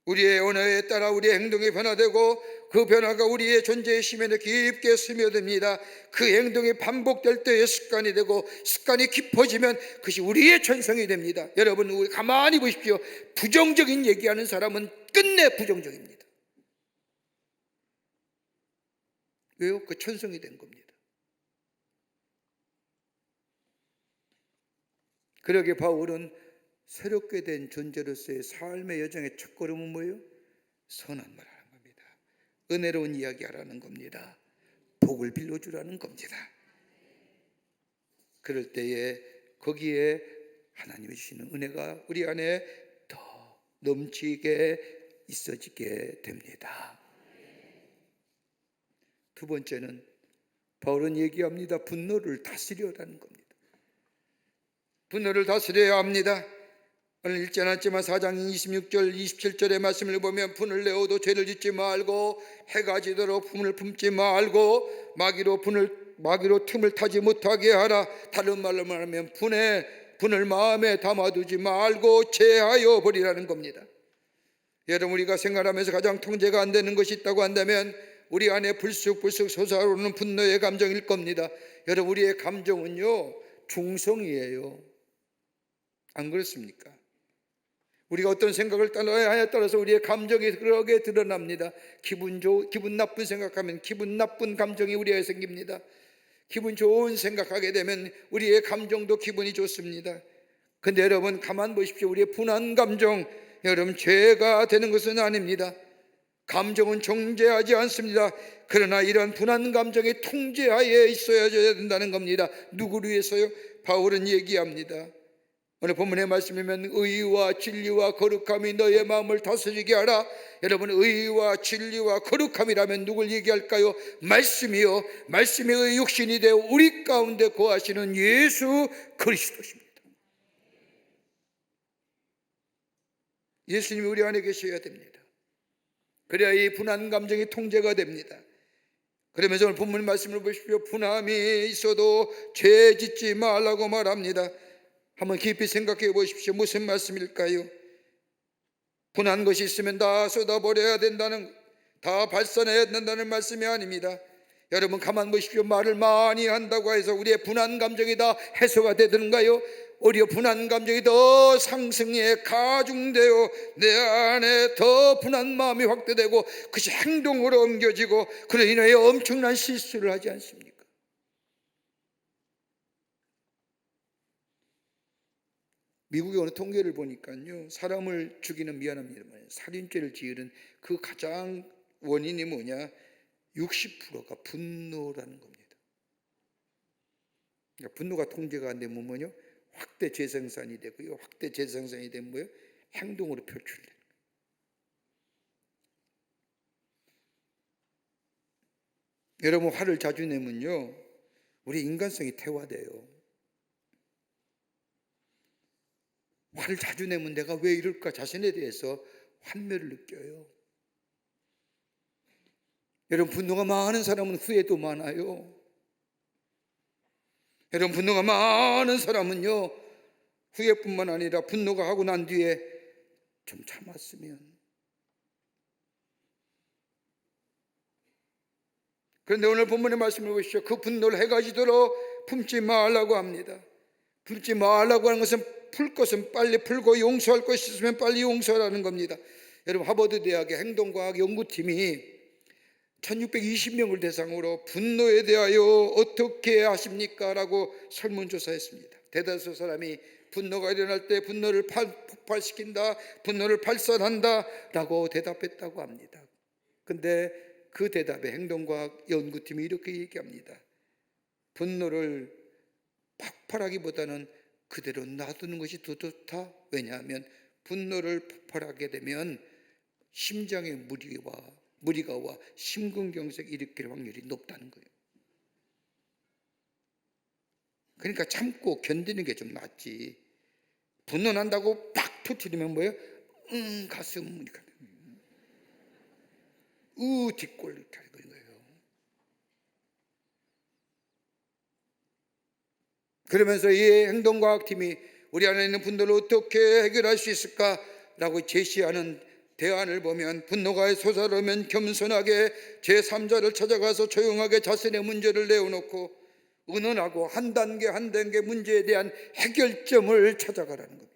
우리의 언어에 따라 우리의 행동이 변화되고, 그 변화가 우리의 존재의 심연에 깊게 스며듭니다. 그 행동이 반복될 때의 습관이 되고, 습관이 깊어지면 그것이 우리의 전성이 됩니다. 여러분, 우리 가만히 보십시오. 부정적인 얘기하는 사람은 끝내 부정적입니다. 왜요? 그 천성이 된 겁니다. 그러게 바울은 새롭게 된 존재로서의 삶의 여정의 첫걸음은 뭐예요? 선한 말 하는 겁니다. 은혜로운 이야기 하라는 겁니다. 복을 빌려주라는 겁니다. 그럴 때에 거기에 하나님이 주시는 은혜가 우리 안에 더 넘치게 있어지게 됩니다. 두 번째는 바울은 얘기합니다. 분노를 다스려라는 겁니다. 분노를 다스려야 합니다. 오늘 읽지 않았지만 4장 26절 27절의 말씀을 보면, 분을 내어도 죄를 짓지 말고 해가 지도록 품을 품지 말고 마귀로 틈을 타지 못하게 하라. 다른 말로 말하면 분을 마음에 담아두지 말고 제하여 버리라는 겁니다. 여러분, 우리가 생활하면서 가장 통제가 안 되는 것이 있다고 한다면 우리 안에 불쑥불쑥 솟아오르는 분노의 감정일 겁니다. 여러분, 우리의 감정은요, 중성이에요. 안 그렇습니까? 우리가 어떤 생각을 따라야 따라서 우리의 감정이 그러게 드러납니다. 기분 나쁜 생각하면 기분 나쁜 감정이 우리에게 생깁니다. 기분 좋은 생각하게 되면 우리의 감정도 기분이 좋습니다. 근데 여러분, 가만 보십시오. 우리의 분한 감정, 여러분, 죄가 되는 것은 아닙니다. 감정은 정죄하지 않습니다. 그러나 이런 분한 감정이 통제하에 있어야 된다는 겁니다. 누구를 위해서요? 바울은 얘기합니다. 오늘 본문의 말씀이면 의와 진리와 거룩함이 너의 마음을 다스리게 하라. 여러분, 의와 진리와 거룩함이라면 누굴 얘기할까요? 말씀이요, 말씀이 의 육신이 되어 우리 가운데 거하시는 예수 그리스도십니다. 예수님이 우리 안에 계셔야 됩니다. 그래야 이 분한 감정이 통제가 됩니다. 그러면서 오늘 본문 말씀을 보십시오. 분함이 있어도 죄 짓지 말라고 말합니다. 한번 깊이 생각해 보십시오. 무슨 말씀일까요? 분한 것이 있으면 다 쏟아버려야 된다는, 다 발산해야 된다는 말씀이 아닙니다. 여러분, 가만 보십시오. 말을 많이 한다고 해서 우리의 분한 감정이 다 해소가 되는가요? 오히려 분한 감정이 더 상승해 가중되어 내 안에 더 분한 마음이 확대되고 그것이 행동으로 옮겨지고, 그로 인하여 엄청난 실수를 하지 않습니까? 미국의 어느 통계를 보니까요, 사람을 죽이는, 미안합니다, 살인죄를 지으는 그 가장 원인이 뭐냐? 60%가 분노라는 겁니다. 그러니까 분노가 통제가 안 되면 뭐냐? 확대 재생산이 되고요. 확대 재생산이 되면 뭐예요? 행동으로 표출돼요. 여러분, 화를 자주 내면요, 우리 인간성이 퇴화돼요. 화를 자주 내면 내가 왜 이럴까 자신에 대해서 환멸을 느껴요. 여러분, 분노가 많은 사람은 후회도 많아요. 여러분, 분노가 많은 사람은요, 후회뿐만 아니라 분노가 하고 난 뒤에 좀 참았으면. 그런데 오늘 본문의 말씀을 보시죠. 그 분노를 해가지도록 품지 말라고 합니다. 품지 말라고 하는 것은 풀 것은 빨리 풀고 용서할 것이 있으면 빨리 용서하라는 겁니다. 여러분, 하버드 대학의 행동과학 연구팀이 1620명을 대상으로 분노에 대하여 어떻게 하십니까? 라고 설문조사했습니다. 대다수 사람이 분노가 일어날 때 분노를 폭발시킨다, 분노를 발산한다 라고 대답했다고 합니다. 근데 그 대답에 행동과학 연구팀이 이렇게 얘기합니다. 분노를 폭발하기보다는 그대로 놔두는 것이 더 좋다. 왜냐하면 분노를 폭발하게 되면 심장에 무리가 와 심근경색이 일으킬 확률이 높다는 거예요. 그러니까 참고 견디는 게 좀 낫지. 분노난다고 팍 터뜨리면 뭐예요? 가슴 뒷골 이렇게 하는 거예요. 그러면서 이 행동과학팀이 우리 안에 있는 분노를 어떻게 해결할 수 있을까라고 제시하는 대안을 보면, 분노가 솟아오르면 겸손하게 제3자를 찾아가서 조용하게 자신의 문제를 내어놓고 은은하고 한 단계 한 단계 문제에 대한 해결점을 찾아가라는 겁니다.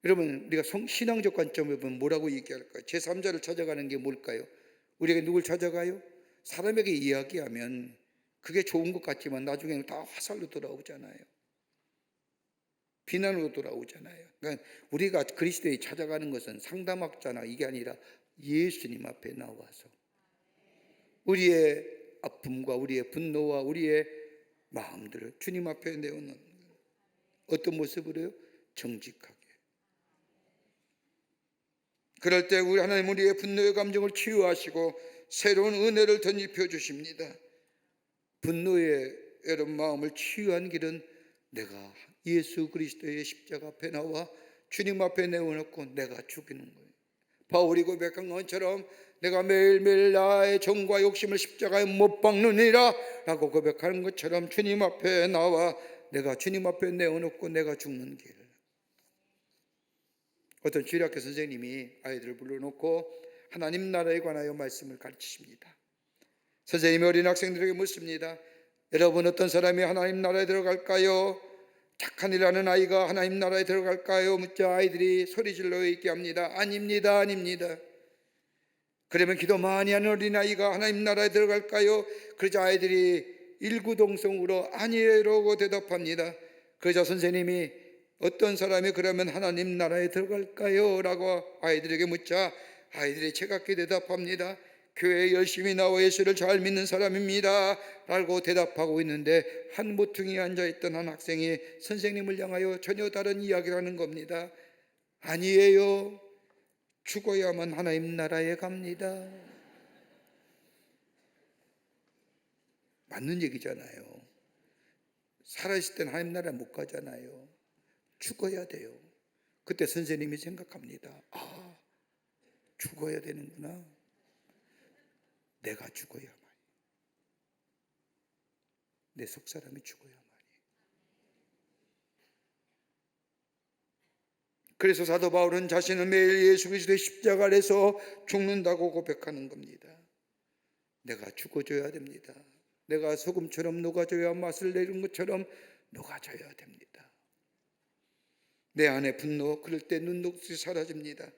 여러분, 우리가 신앙적 관점을 보면 뭐라고 얘기할까요? 제3자를 찾아가는 게 뭘까요? 우리가 누굴 찾아가요? 사람에게 이야기하면 그게 좋은 것 같지만 나중에는 다 화살로 돌아오잖아요. 비난으로 돌아오잖아요. 그러니까 우리가 그리스도에 찾아가는 것은 상담학자나 이게 아니라 예수님 앞에 나와서 우리의 아픔과 우리의 분노와 우리의 마음들을 주님 앞에 내어놓는, 어떤 모습으로요? 정직하게. 그럴 때 우리 하나님 우리의 분노의 감정을 치유하시고 새로운 은혜를 덧입혀 주십니다. 분노의 여러분 마음을 치유한 길은 내가 예수 그리스도의 십자가 앞에 나와 주님 앞에 내어놓고 내가 죽이는 거예요. 바울이 고백한 것처럼 내가 매일매일 나의 정과 욕심을 십자가에 못 박느니라 라고 고백하는 것처럼 주님 앞에 나와 내가 주님 앞에 내어놓고 내가 죽는 길. 어떤 주일학교 선생님이 아이들을 불러놓고 하나님 나라에 관하여 말씀을 가르치십니다. 선생님이 어린 학생들에게 묻습니다. 여러분, 어떤 사람이 하나님 나라에 들어갈까요? 착한 일하는 아이가 하나님 나라에 들어갈까요? 묻자 아이들이 소리질러 얘기합니다. 아닙니다, 아닙니다. 그러면 기도 많이 하는 어린아이가 하나님 나라에 들어갈까요? 그러자 아이들이 일구동성으로 아니에요라고 대답합니다. 그러자 선생님이 어떤 사람이 그러면 하나님 나라에 들어갈까요? 라고 아이들에게 묻자 아이들이 채갑게 대답합니다. 교회에 열심히 나와 예수를 잘 믿는 사람입니다 라고 대답하고 있는데, 한 모퉁이에 앉아있던 한 학생이 선생님을 향하여 전혀 다른 이야기를 하는 겁니다. 아니에요, 죽어야만 하나님 나라에 갑니다. 맞는 얘기잖아요. 살아있을 땐 하나님 나라에 못 가잖아요. 죽어야 돼요. 그때 선생님이 생각합니다. 아, 죽어야 되는구나. 내가 죽어야만, 내 속사람이 죽어야만. 그래서 사도 바울은 자신은 매일 예수 그리스도의 십자가 아래서 죽는다고 고백하는 겁니다. 내가 죽어줘야 됩니다. 내가 소금처럼 녹아줘야 맛을 내는 것처럼 녹아줘야 됩니다. 내 안에 분노, 그럴 때 눈녹듯이 사라집니다.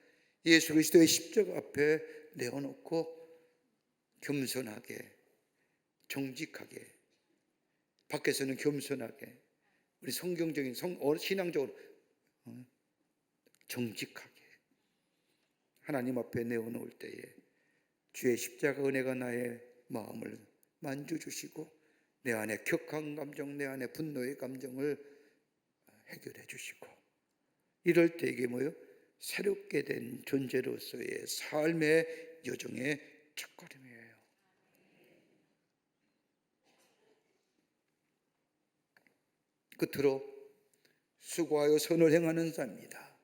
예수 그리스도의 십자가 앞에 내어놓고 겸손하게, 정직하게, 밖에서는 겸손하게, 우리 성경적인 신앙적으로 정직하게 하나님 앞에 내어놓을 때에 주의 십자가 은혜가 나의 마음을 만져주시고 내 안에 격한 감정, 내 안에 분노의 감정을 해결해 주시고, 이럴 때 이게 뭐예요? 새롭게 된 존재로서의 삶의 여정의 첫걸음이에요. 끝으로 수고하여 선을 행하는 자입니다.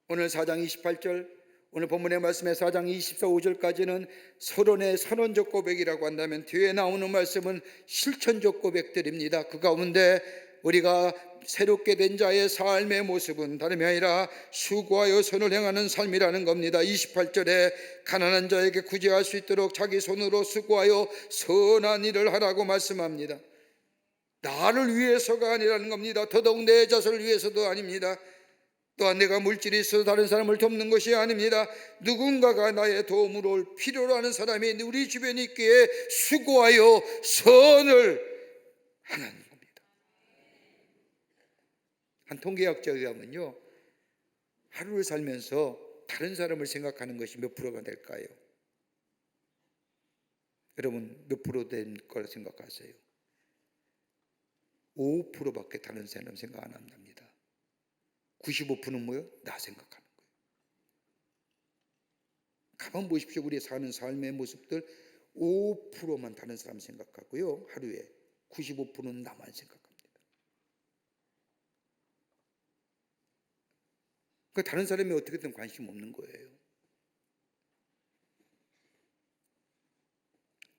오늘 4장 28절, 오늘 본문의 말씀의 4장 24, 5절까지는 서론의 선언적 고백이라고 한다면, 뒤에 나오는 말씀은 실천적 고백들입니다. 그 가운데 우리가 새롭게 된 자의 삶의 모습은 다름이 아니라 수고하여 선을 행하는 삶이라는 겁니다. 28절에 가난한 자에게 구제할 수 있도록 자기 손으로 수고하여 선한 일을 하라고 말씀합니다. 나를 위해서가 아니라는 겁니다. 더더욱 내 자손을 위해서도 아닙니다. 또한 내가 물질이 있어서 다른 사람을 돕는 것이 아닙니다. 누군가가 나의 도움으로 올 필요로 하는 사람이 우리 주변에 있기에 수고하여 선을 하는 겁니다. 한 통계학자에 의하면요, 하루를 살면서 다른 사람을 생각하는 것이 몇 프로가 될까요? 여러분, 몇 프로 된 거라 생각하세요? 5%밖에 다른 사람 생각 안 한답니다. 95%는 뭐예요? 나 생각하는 거예요. 가만 보십시오. 우리 사는 삶의 모습들 5%만 다른 사람 생각하고요, 하루에 95%는 나만 생각합니다. 그러니까 다른 사람이 어떻게든 관심 없는 거예요.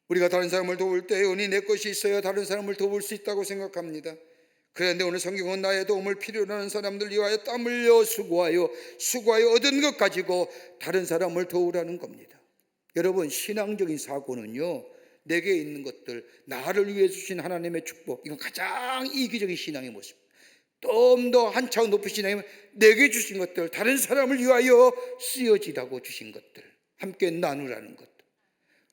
우리가 다른 사람을 도울 때 은이 내 것이 있어야 다른 사람을 도울 수 있다고 생각합니다. 그런데 오늘 성경은 나의 도움을 필요로 하는 사람들 위하여 땀 흘려 수고하여 얻은 것 가지고 다른 사람을 도우라는 겁니다. 여러분, 신앙적인 사고는요, 내게 있는 것들, 나를 위해 주신 하나님의 축복, 이건 가장 이기적인 신앙의 모습. 좀 더 한 차원 높은 신앙이면 내게 주신 것들, 다른 사람을 위하여 쓰여지라고 주신 것들, 함께 나누라는 것.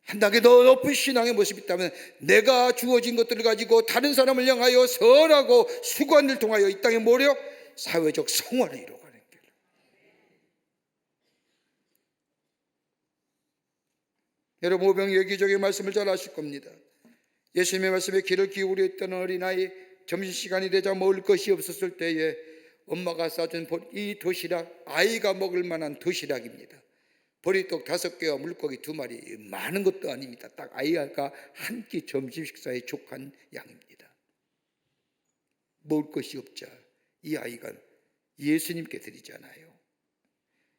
한 단계 더 높은 신앙의 모습이 있다면, 내가 주어진 것들을 가지고 다른 사람을 향하여 선하고 수고한 일을 통하여 이 땅의 모력, 사회적 성화를 이루어가는 길. 여러분, 오병이어 기적의 말씀을 잘 아실 겁니다. 예수님의 말씀에 귀를 기울여 있던 어린아이, 점심시간이 되자 먹을 것이 없었을 때에 엄마가 싸준 이 도시락, 아이가 먹을 만한 도시락입니다. 보리떡 5개와 물고기 2마리, 많은 것도 아닙니다. 딱 아이가 한 끼 점심 식사에 족한 양입니다. 먹을 것이 없자 이 아이가 예수님께 드리잖아요.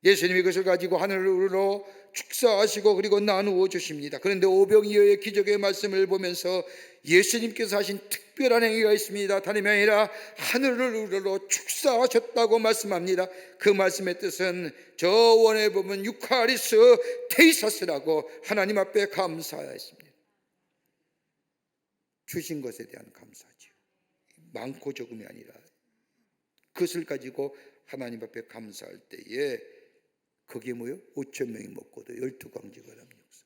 예수님이 그것을 가지고 하늘로 축사하시고 그리고 나누어 주십니다. 그런데 오병이어의 기적의 말씀을 보면서 예수님께서 하신 특별한 행위가 있습니다. 다름이 아니라 하늘을 우러러 축사하셨다고 말씀합니다. 그 말씀의 뜻은 저 원에 보면 유카리스 테이사스라고 하나님 앞에 감사했습니다. 주신 것에 대한 감사죠. 많고 적음이 아니라 그것을 가지고 하나님 앞에 감사할 때에 거기에 뭐요? 5천 명이 먹고도 12광지가 남는 역사.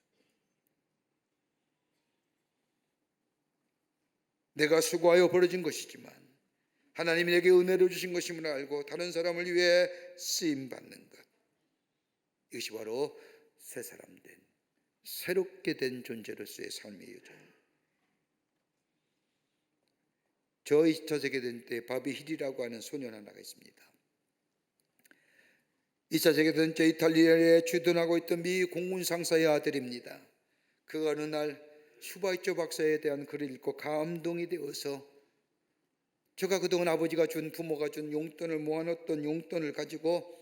내가 수고하여 벌어진 것이지만 하나님이 내게 은혜로 주신 것임을 알고 다른 사람을 위해 쓰임받는 것, 이것이 바로 새 사람 된, 새롭게 된 존재로서의 삶의 여정. 저 2차 세계대전 때 바비 힐이라고 하는 소년 하나가 있습니다. 2차 세계대전 때 이탈리아에 주둔하고 있던 미 공군 상사의 아들입니다. 그가 어느 날 슈바이처 박사에 대한 글을 읽고 감동이 되어서, 제가 그동안 아버지가 준, 부모가 준 용돈을 모아놓던 용돈을 가지고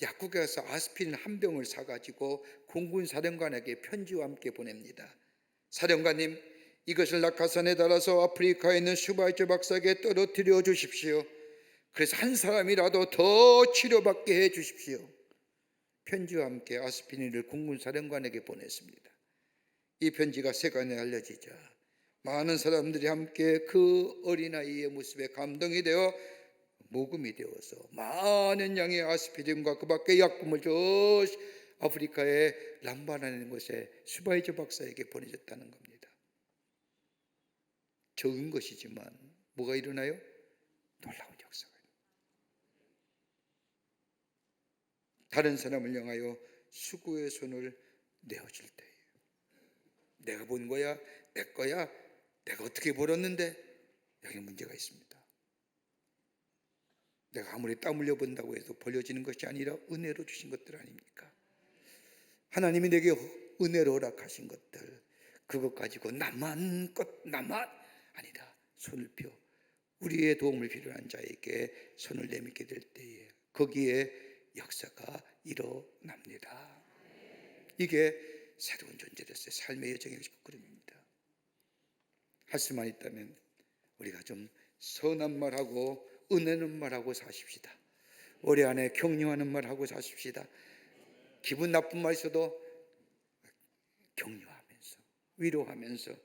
약국에 가서 아스피린 한 병을 사가지고 공군 사령관에게 편지와 함께 보냅니다. 사령관님, 이것을 낙하산에 달아서 아프리카에 있는 슈바이처 박사에게 떨어뜨려 주십시오. 그래서 한 사람이라도 더 치료받게 해 주십시오. 편지와 함께 아스피린을 공군 사령관에게 보냈습니다. 이 편지가 세간에 알려지자 많은 사람들이 함께 그 어린아이의 모습에 감동이 되어 모금이 되어서 많은 양의 아스피린과 그 밖의 약품을 저 아프리카의 람바라는 곳에 슈바이처 박사에게 보내줬다는 겁니다. 적은 것이지만 뭐가 일어나요? 놀라운 역사가. 다른 사람을 향하여 수고의 손을 내어줄 때예요. 내가 본 거야, 내 거야, 내가 어떻게 벌었는데, 여기 문제가 있습니다. 내가 아무리 땀 흘려 본다고 해도 벌려지는 것이 아니라 은혜로 주신 것들 아닙니까? 하나님이 내게 은혜로 허락하신 것들, 그것 가지고 나만 아니다. 손을 펴 우리의 도움을 필요한 자에게 손을 내밀게 될 때에 거기에 역사가 일어납니다. 이게 새로운 존재로서의 삶의 여정의 걸음입니다. 할 수만 있다면 우리가 좀 선한 말하고 은혜는 말하고 사십시다. 올해 안에 격려하는 말하고 사십시다. 기분 나쁜 말 있어도 격려하면서 위로하면서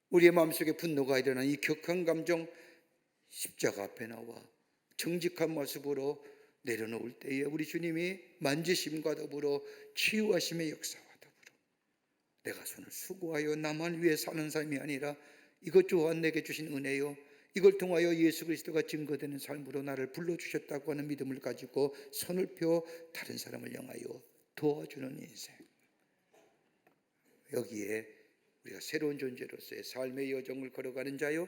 우리의 마음속에 분노가 일어난 이 격한 감정 십자가 앞에 나와 정직한 모습으로 내려놓을 때에 우리 주님이 만지심과 더불어 치유하심의 역사와 더불어 내가 손을 수고하여 나만 위해 사는 삶이 아니라 이것 또한 내게 주신 은혜요, 이걸 통하여 예수 그리스도가 증거되는 삶으로 나를 불러주셨다고 하는 믿음을 가지고 손을 펴 다른 사람을 향하여 도와주는 인생, 여기에 우리가 새로운 존재로서의 삶의 여정을 걸어가는 자요,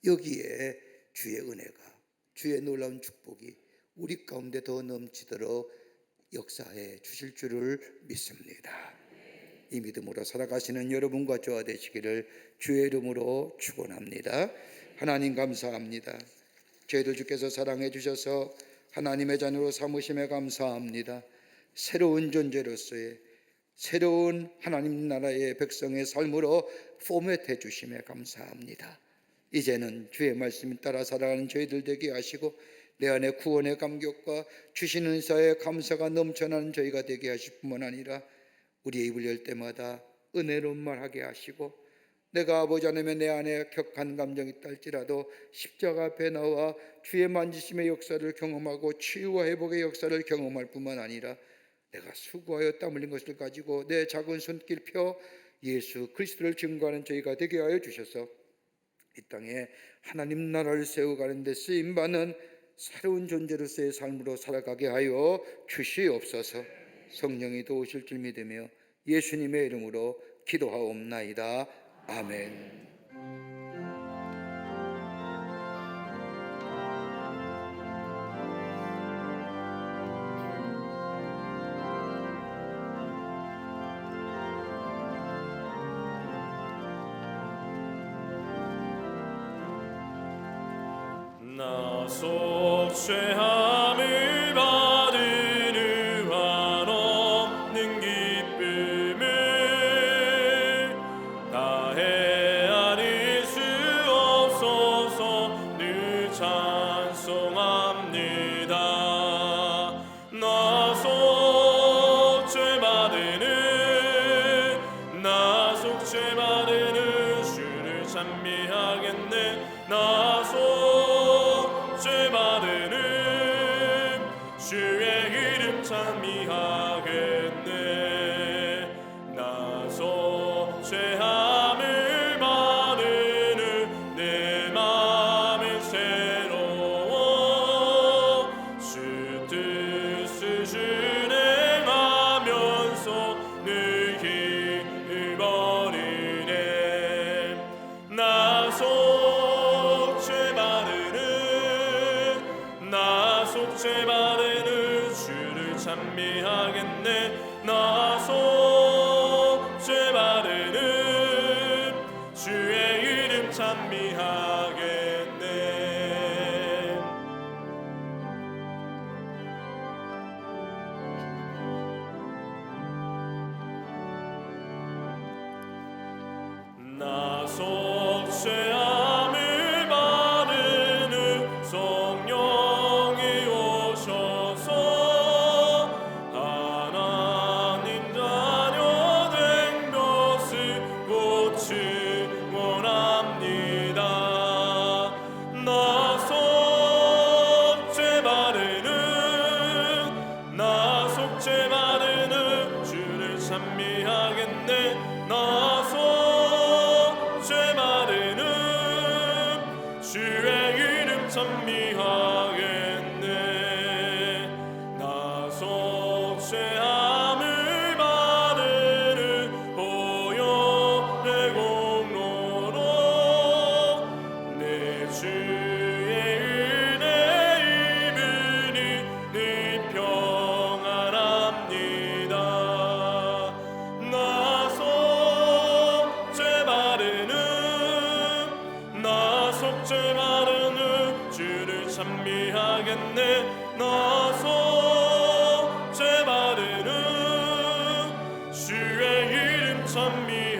여기에 주의 은혜가, 주의 놀라운 축복이 우리 가운데 더 넘치도록 역사해 주실 줄을 믿습니다. 이 믿음으로 살아가시는 여러분과 저와 되시기를 주의 이름으로 축원합니다. 하나님 감사합니다. 저희들 주께서 사랑해 주셔서 하나님의 자녀로 삼으심에 감사합니다. 새로운 존재로서의 새로운 하나님 나라의 백성의 삶으로 포맷해 주심에 감사합니다. 이제는 주의 말씀 따라 살아가는 저희들 되게 하시고 내 안에 구원의 감격과 주신 은사의 감사가 넘쳐나는 저희가 되게 하실 뿐만 아니라 우리의 입을 열 때마다 은혜로운 말하게 하시고 내가 아버지 하나님의 내 안에 격한 감정이 있다 할지라도 십자가 앞에 나와 주의 만지심의 역사를 경험하고 치유와 회복의 역사를 경험할 뿐만 아니라 내가 수고하여 땀 흘린 것을 가지고 내 작은 손길 펴 예수 그리스도를 증거하는 저희가 되게 하여 주셔서 이 땅에 하나님 나라를 세워가는 데 쓰임받는 새로운 존재로서의 삶으로 살아가게 하여 주시옵소서. 성령이 도우실 줄 믿으며 예수님의 이름으로 기도하옵나이다. 아멘. 나 속죄함을 받은 후 한없는 기쁨을 다 헤아릴 수 없어서 늘 찬송합니다. 나 속죄받은 후 주를 찬미하겠네. 나 속죄받은 후 주의 이름 찬미하겠네. 나 속죄함을 받은 후 내 맘은 새로워 주 뜻을 준행하면서 늘 길을 걸으네. 나 속죄받은 후 주를 찬미하겠네. 나 속죄받은 후 주의 이름 찬미하겠네. 나 속죄함을 받은 후 성령이 오셔서 하나님 자녀 된 것을 곧 증언합니다. 나 속죄받은 후 주를 찬미하겠네. 나 속죄받은 후 주의 이름 찬미하겠네. 나 속죄함을 받은 후 보혈의 공로로 내 주의 은혜 입은 찬미하겠네. 나서 제 발에는 주의 이름 찬미하겠네.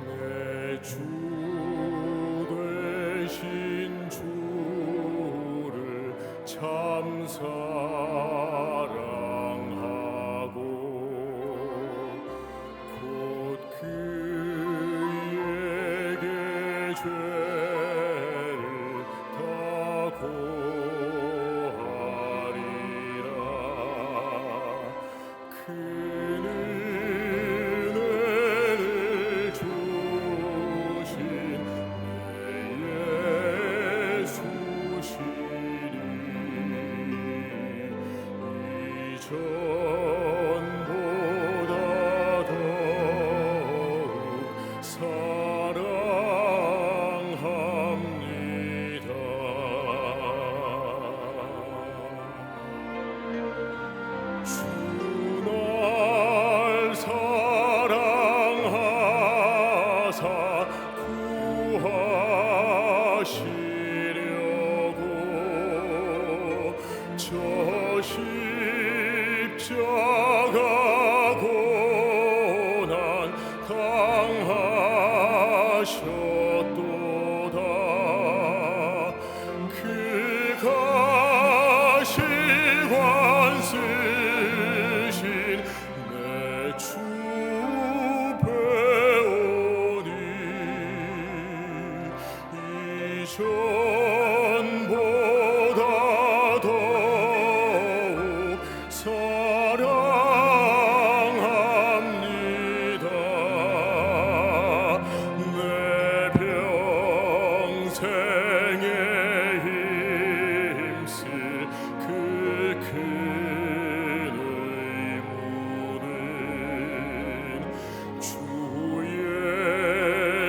내 주 되신 주를 참 사랑하고 곧 그에게 죄를 다 고하리라. 그는 은혜를 주신 내 예수시니 이전보다 더욱 사랑합니다. 주 날 사랑하사 구하시려고 저 십자가 고난 당하셨도다. 그 가시관 쓰신 내 주 배우니 이전보다 더욱 사랑합니다. 내 평생에 힘쓸 그 큰 의무는 주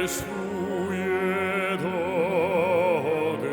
예수의 덕에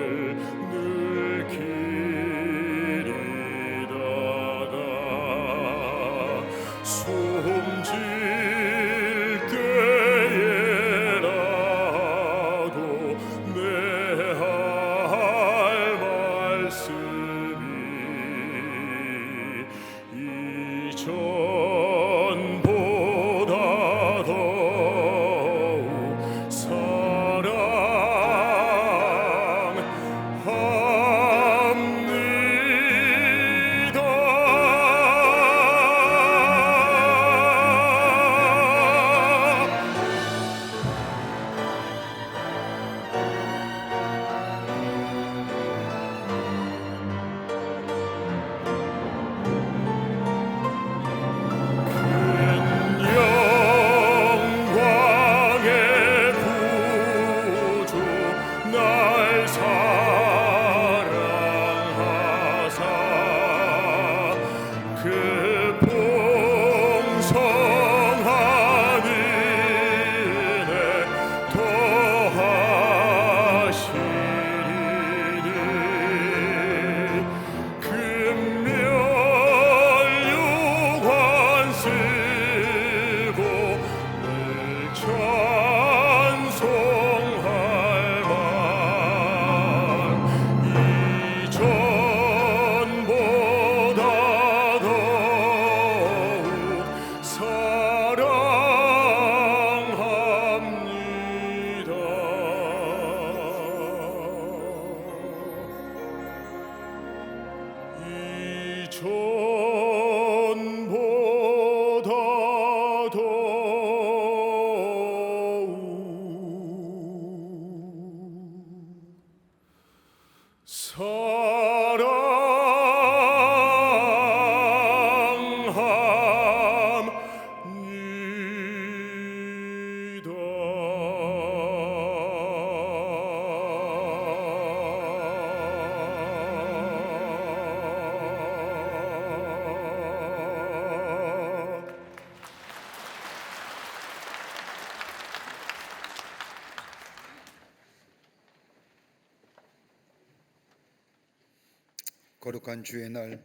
거룩한 주의 날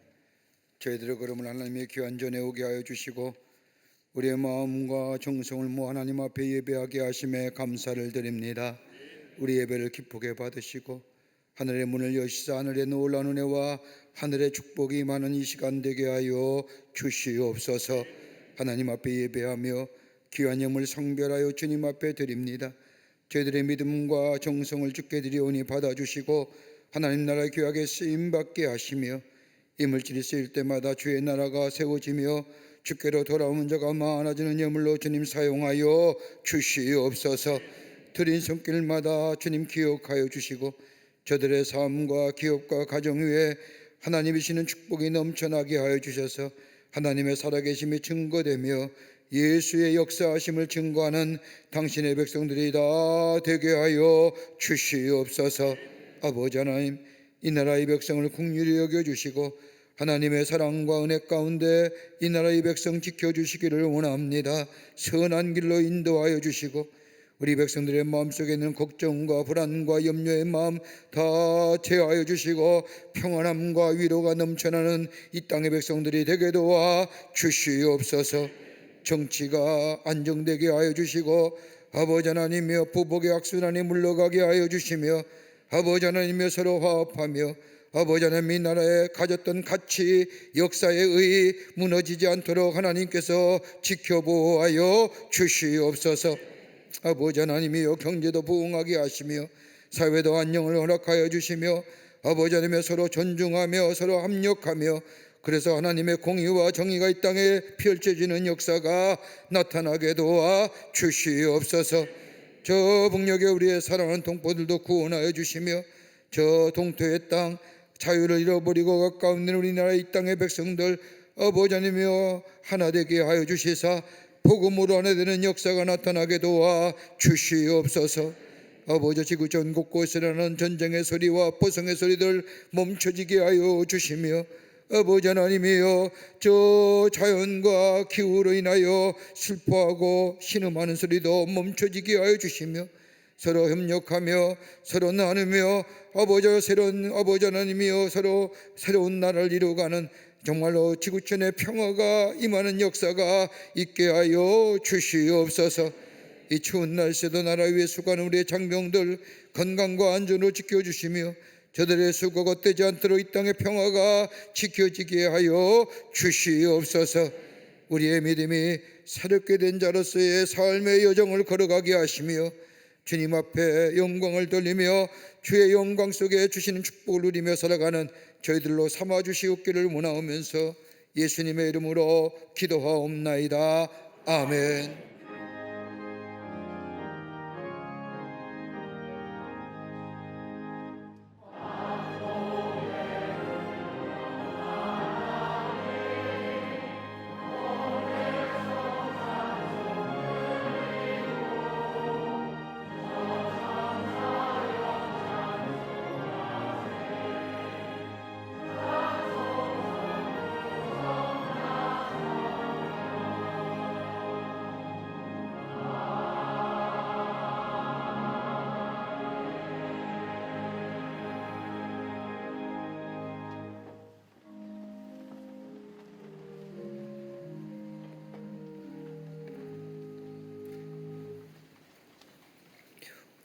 저희들의 걸음을 하나님의 귀한 전에 오게 하여 주시고 우리의 마음과 정성을 모아 하나님 앞에 예배하게 하심에 감사를 드립니다. 우리 예배를 기쁘게 받으시고 하늘의 문을 여시사 하늘의 놀라운 은혜와 하늘의 축복이 많은 이 시간 되게 하여 주시옵소서. 하나님 앞에 예배하며 귀한 예물 성별하여 주님 앞에 드립니다. 저희들의 믿음과 정성을 주께 드리오니 받아주시고 하나님 나라 귀하게 쓰임받게 하시며 이 물질이 쓰일 때마다 주의 나라가 세워지며 주께로 돌아오는 자가 많아지는 예물로 주님 사용하여 주시옵소서. 드린 손길마다 주님 기억하여 주시고 저들의 삶과 기업과 가정 위에 하나님이시는 축복이 넘쳐나게 하여 주셔서 하나님의 살아계심이 증거되며 예수의 역사하심을 증거하는 당신의 백성들이 다 되게 하여 주시옵소서. 아버지 하나님, 이 나라의 백성을 긍휼히 여겨주시고 하나님의 사랑과 은혜 가운데 이 나라의 백성 지켜주시기를 원합니다. 선한 길로 인도하여 주시고 우리 백성들의 마음속에 있는 걱정과 불안과 염려의 마음 다 제하여 주시고 평안함과 위로가 넘쳐나는 이 땅의 백성들이 되게 도와 주시옵소서. 정치가 안정되게 하여 주시고 아버지 하나님이여 부복의 악순환이 물러가게 하여 주시며 아버지 하나님이여 서로 화합하며 아버지 하나님 이 나라에 가졌던 가치 역사의 의 무너지지 않도록 하나님께서 지켜보아여 주시옵소서. 아버지 하나님이여 경제도 부흥하게 하시며 사회도 안녕을 허락하여 주시며 아버지 하나님이여 서로 존중하며 서로 합력하며 그래서 하나님의 공의와 정의가 이 땅에 펼쳐지는 역사가 나타나게 도와 주시옵소서. 저 북녘에 우리의 사랑하는 동포들도 구원하여 주시며 저 동토의 땅 자유를 잃어버리고 가까운 우리나라 이 땅의 백성들 아버지 하나님이여 하나 되게 하여 주시사 복음으로 하나 되는 역사가 나타나게 도와 주시옵소서. 아버지 지구 전 곳곳에 나는 전쟁의 소리와 포성의 소리들 멈춰지게 하여 주시며 아버지 하나님이여 저 자연과 기후로 인하여 슬퍼하고 신음하는 소리도 멈춰지게 하여 주시며 서로 협력하며 서로 나누며 아버지 하나님이여 서로 새로운 나라를 이루어가는 정말로 지구촌의 평화가 임하는 역사가 있게 하여 주시옵소서. 이 추운 날씨도 나라 위에 수고하는 우리의 장병들 건강과 안전을 지켜주시며 저들의 수고가 헛되지 않도록 이 땅의 평화가 지켜지게 하여 주시옵소서. 우리의 믿음이 새롭게 된 자로서의 삶의 여정을 걸어가게 하시며 주님 앞에 영광을 돌리며 주의 영광 속에 주시는 축복을 누리며 살아가는 저희들로 삼아 주시옵기를 원하오면서 예수님의 이름으로 기도하옵나이다. 아멘.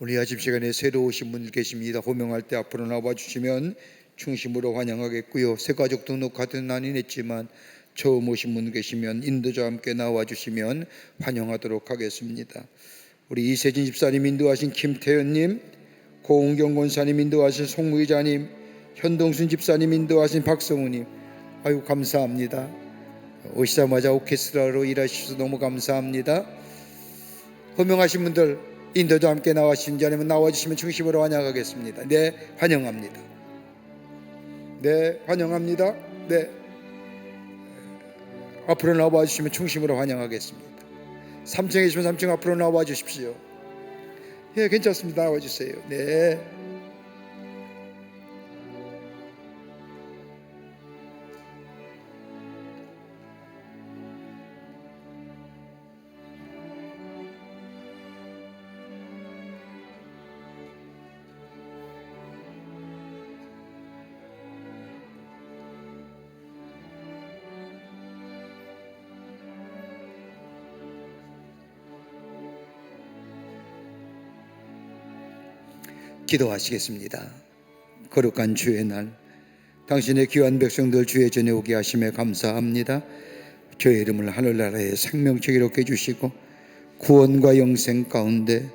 우리 아침 시간에 새로 오신 분들 계십니다. 호명할 때 앞으로 나와 주시면 중심으로 환영하겠고요. 새가족 등록 카드는 아닌 했지만 처음 오신 분 계시면 인도자와 함께 나와 주시면 환영하도록 하겠습니다. 우리 이세진 집사님 인도하신 김태현님, 고은경 권사님 인도하신 송무기자님, 현동순 집사님 인도하신 박성우님, 아유 감사합니다. 오시자마자 오케스트라로 일하셔서 너무 감사합니다. 호명하신 분들 인도자 함께 나와주신지 아니면 나와주시면 중심으로 환영하겠습니다. 네, 환영합니다. 네, 환영합니다. 네, 앞으로 나와주시면 중심으로 환영하겠습니다. 3층에 계시면 3층 앞으로 나와주십시오. 예, 괜찮습니다. 나와주세요. 네. 기도하시겠습니다. 거룩한 주의 날, 당신의 귀한 백성들 주의 전에 오게 하심에 감사합니다. 주의 이름을 하늘나라의 생명책 이롭게 해주시고 구원과 영생 가운데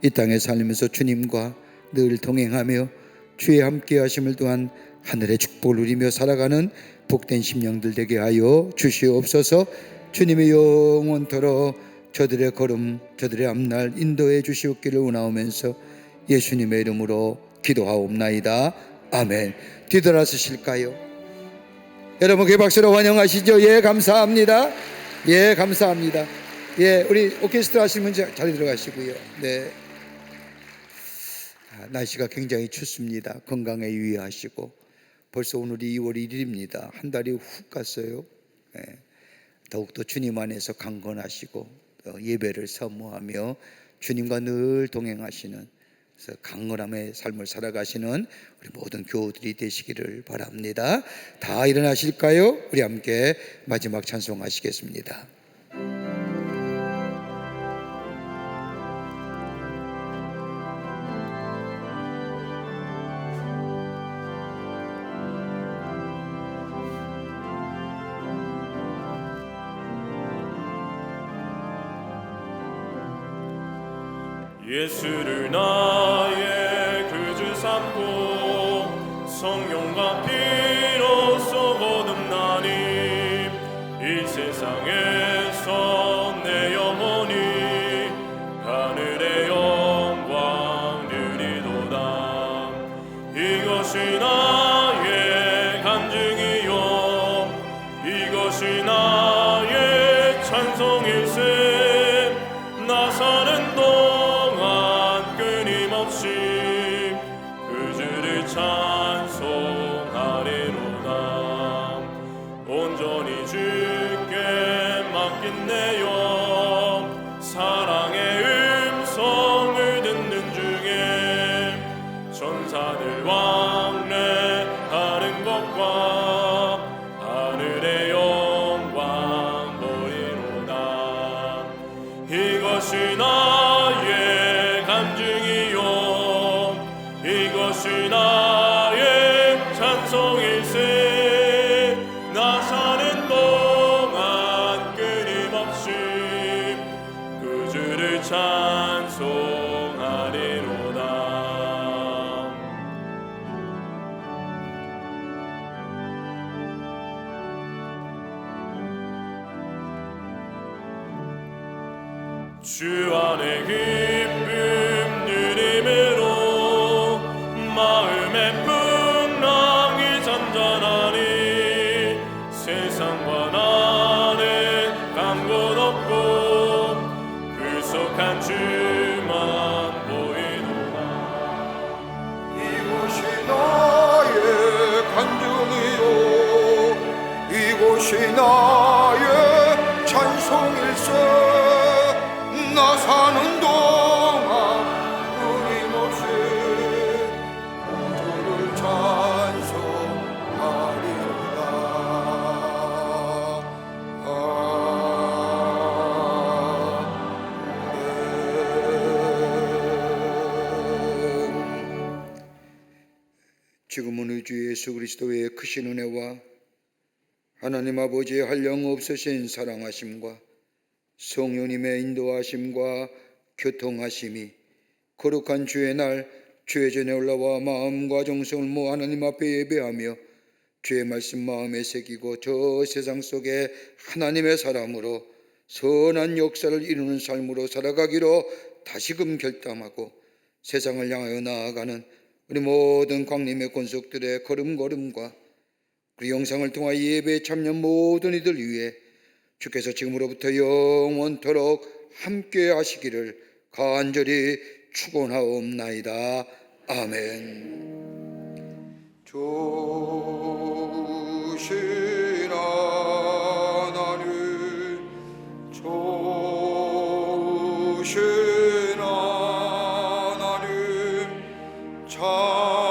이 땅에 살면서 주님과 늘 동행하며 주의 함께 하심을 또한 하늘의 축복을 누리며 살아가는 복된 심령들 되게 하여 주시옵소서. 주님의 영원토록 저들의 걸음, 저들의 앞날 인도해 주시옵기를 원하오면서 예수님의 이름으로 기도하옵나이다. 아멘. 뒤돌아서실까요? 여러분 그 박수로 환영하시죠. 예, 감사합니다. 예, 감사합니다. 예, 우리 오케스트라 하시면 자리 들어가시고요. 네. 날씨가 굉장히 춥습니다. 건강에 유의하시고 벌써 오늘이 2월 1일입니다. 한 달이 훅 갔어요. 네. 더욱더 주님 안에서 강건하시고 예배를 사모하며 주님과 늘 동행하시는 그래서 강건함의 삶을 살아가시는 우리 모든 교우들이 되시기를 바랍니다. 다 일어나실까요? 우리 함께 마지막 찬송하시겠습니다. 예수를 나의 구주 삼고 성령과 피로써 거듭나니 이 세상에서 내 영혼이 하늘의 영광 누리도다. 이것이 나의 간증이요 이것이 나의 찬송일세. 나 사는 동안 끊임없이 그 주를 찬송하리로다. 온전히 주께 맡긴 내 영 사랑의 음성을 듣는 중에 천사들 왕래하는 것과 하늘의 영광 보리로다. 이것이 나의 간증이요 이것이 나의 찬송일세. 나 사는 동안 끊임없이 그 주를 찬송하리로다. 주 안에 기쁨 누림으로 마음의 풍랑이 잔잔하니 세상과 나는 감곳 없고 불속한 주만 보이노라. 이곳이 나의 간증이요 이곳이 나의 찬송일세. 나 사는 동안 끊임없이 주를 찬송하리로다. 지금은 우리 주 예수 그리스도의 크신 은혜와 하나님 아버지의 한량없으신 사랑하심과 성령님의 인도하심과 교통하심이 거룩한 주의 날 주의 전에 올라와 마음과 정성을 모아 하나님 앞에 예배하며 주의 말씀 마음에 새기고 저 세상 속에 하나님의 사람으로 선한 역사를 이루는 삶으로 살아가기로 다시금 결단하고 세상을 향하여 나아가는 우리 모든 광림의 권속들의 걸음걸음과 우리 영상을 통하여 예배에 참여한 모든 이들 위해 주께서 지금으로부터 영원토록 함께 하시기를 간절히 축원하옵나이다. 아멘. 좋으신 하나님 좋으신 하나님 참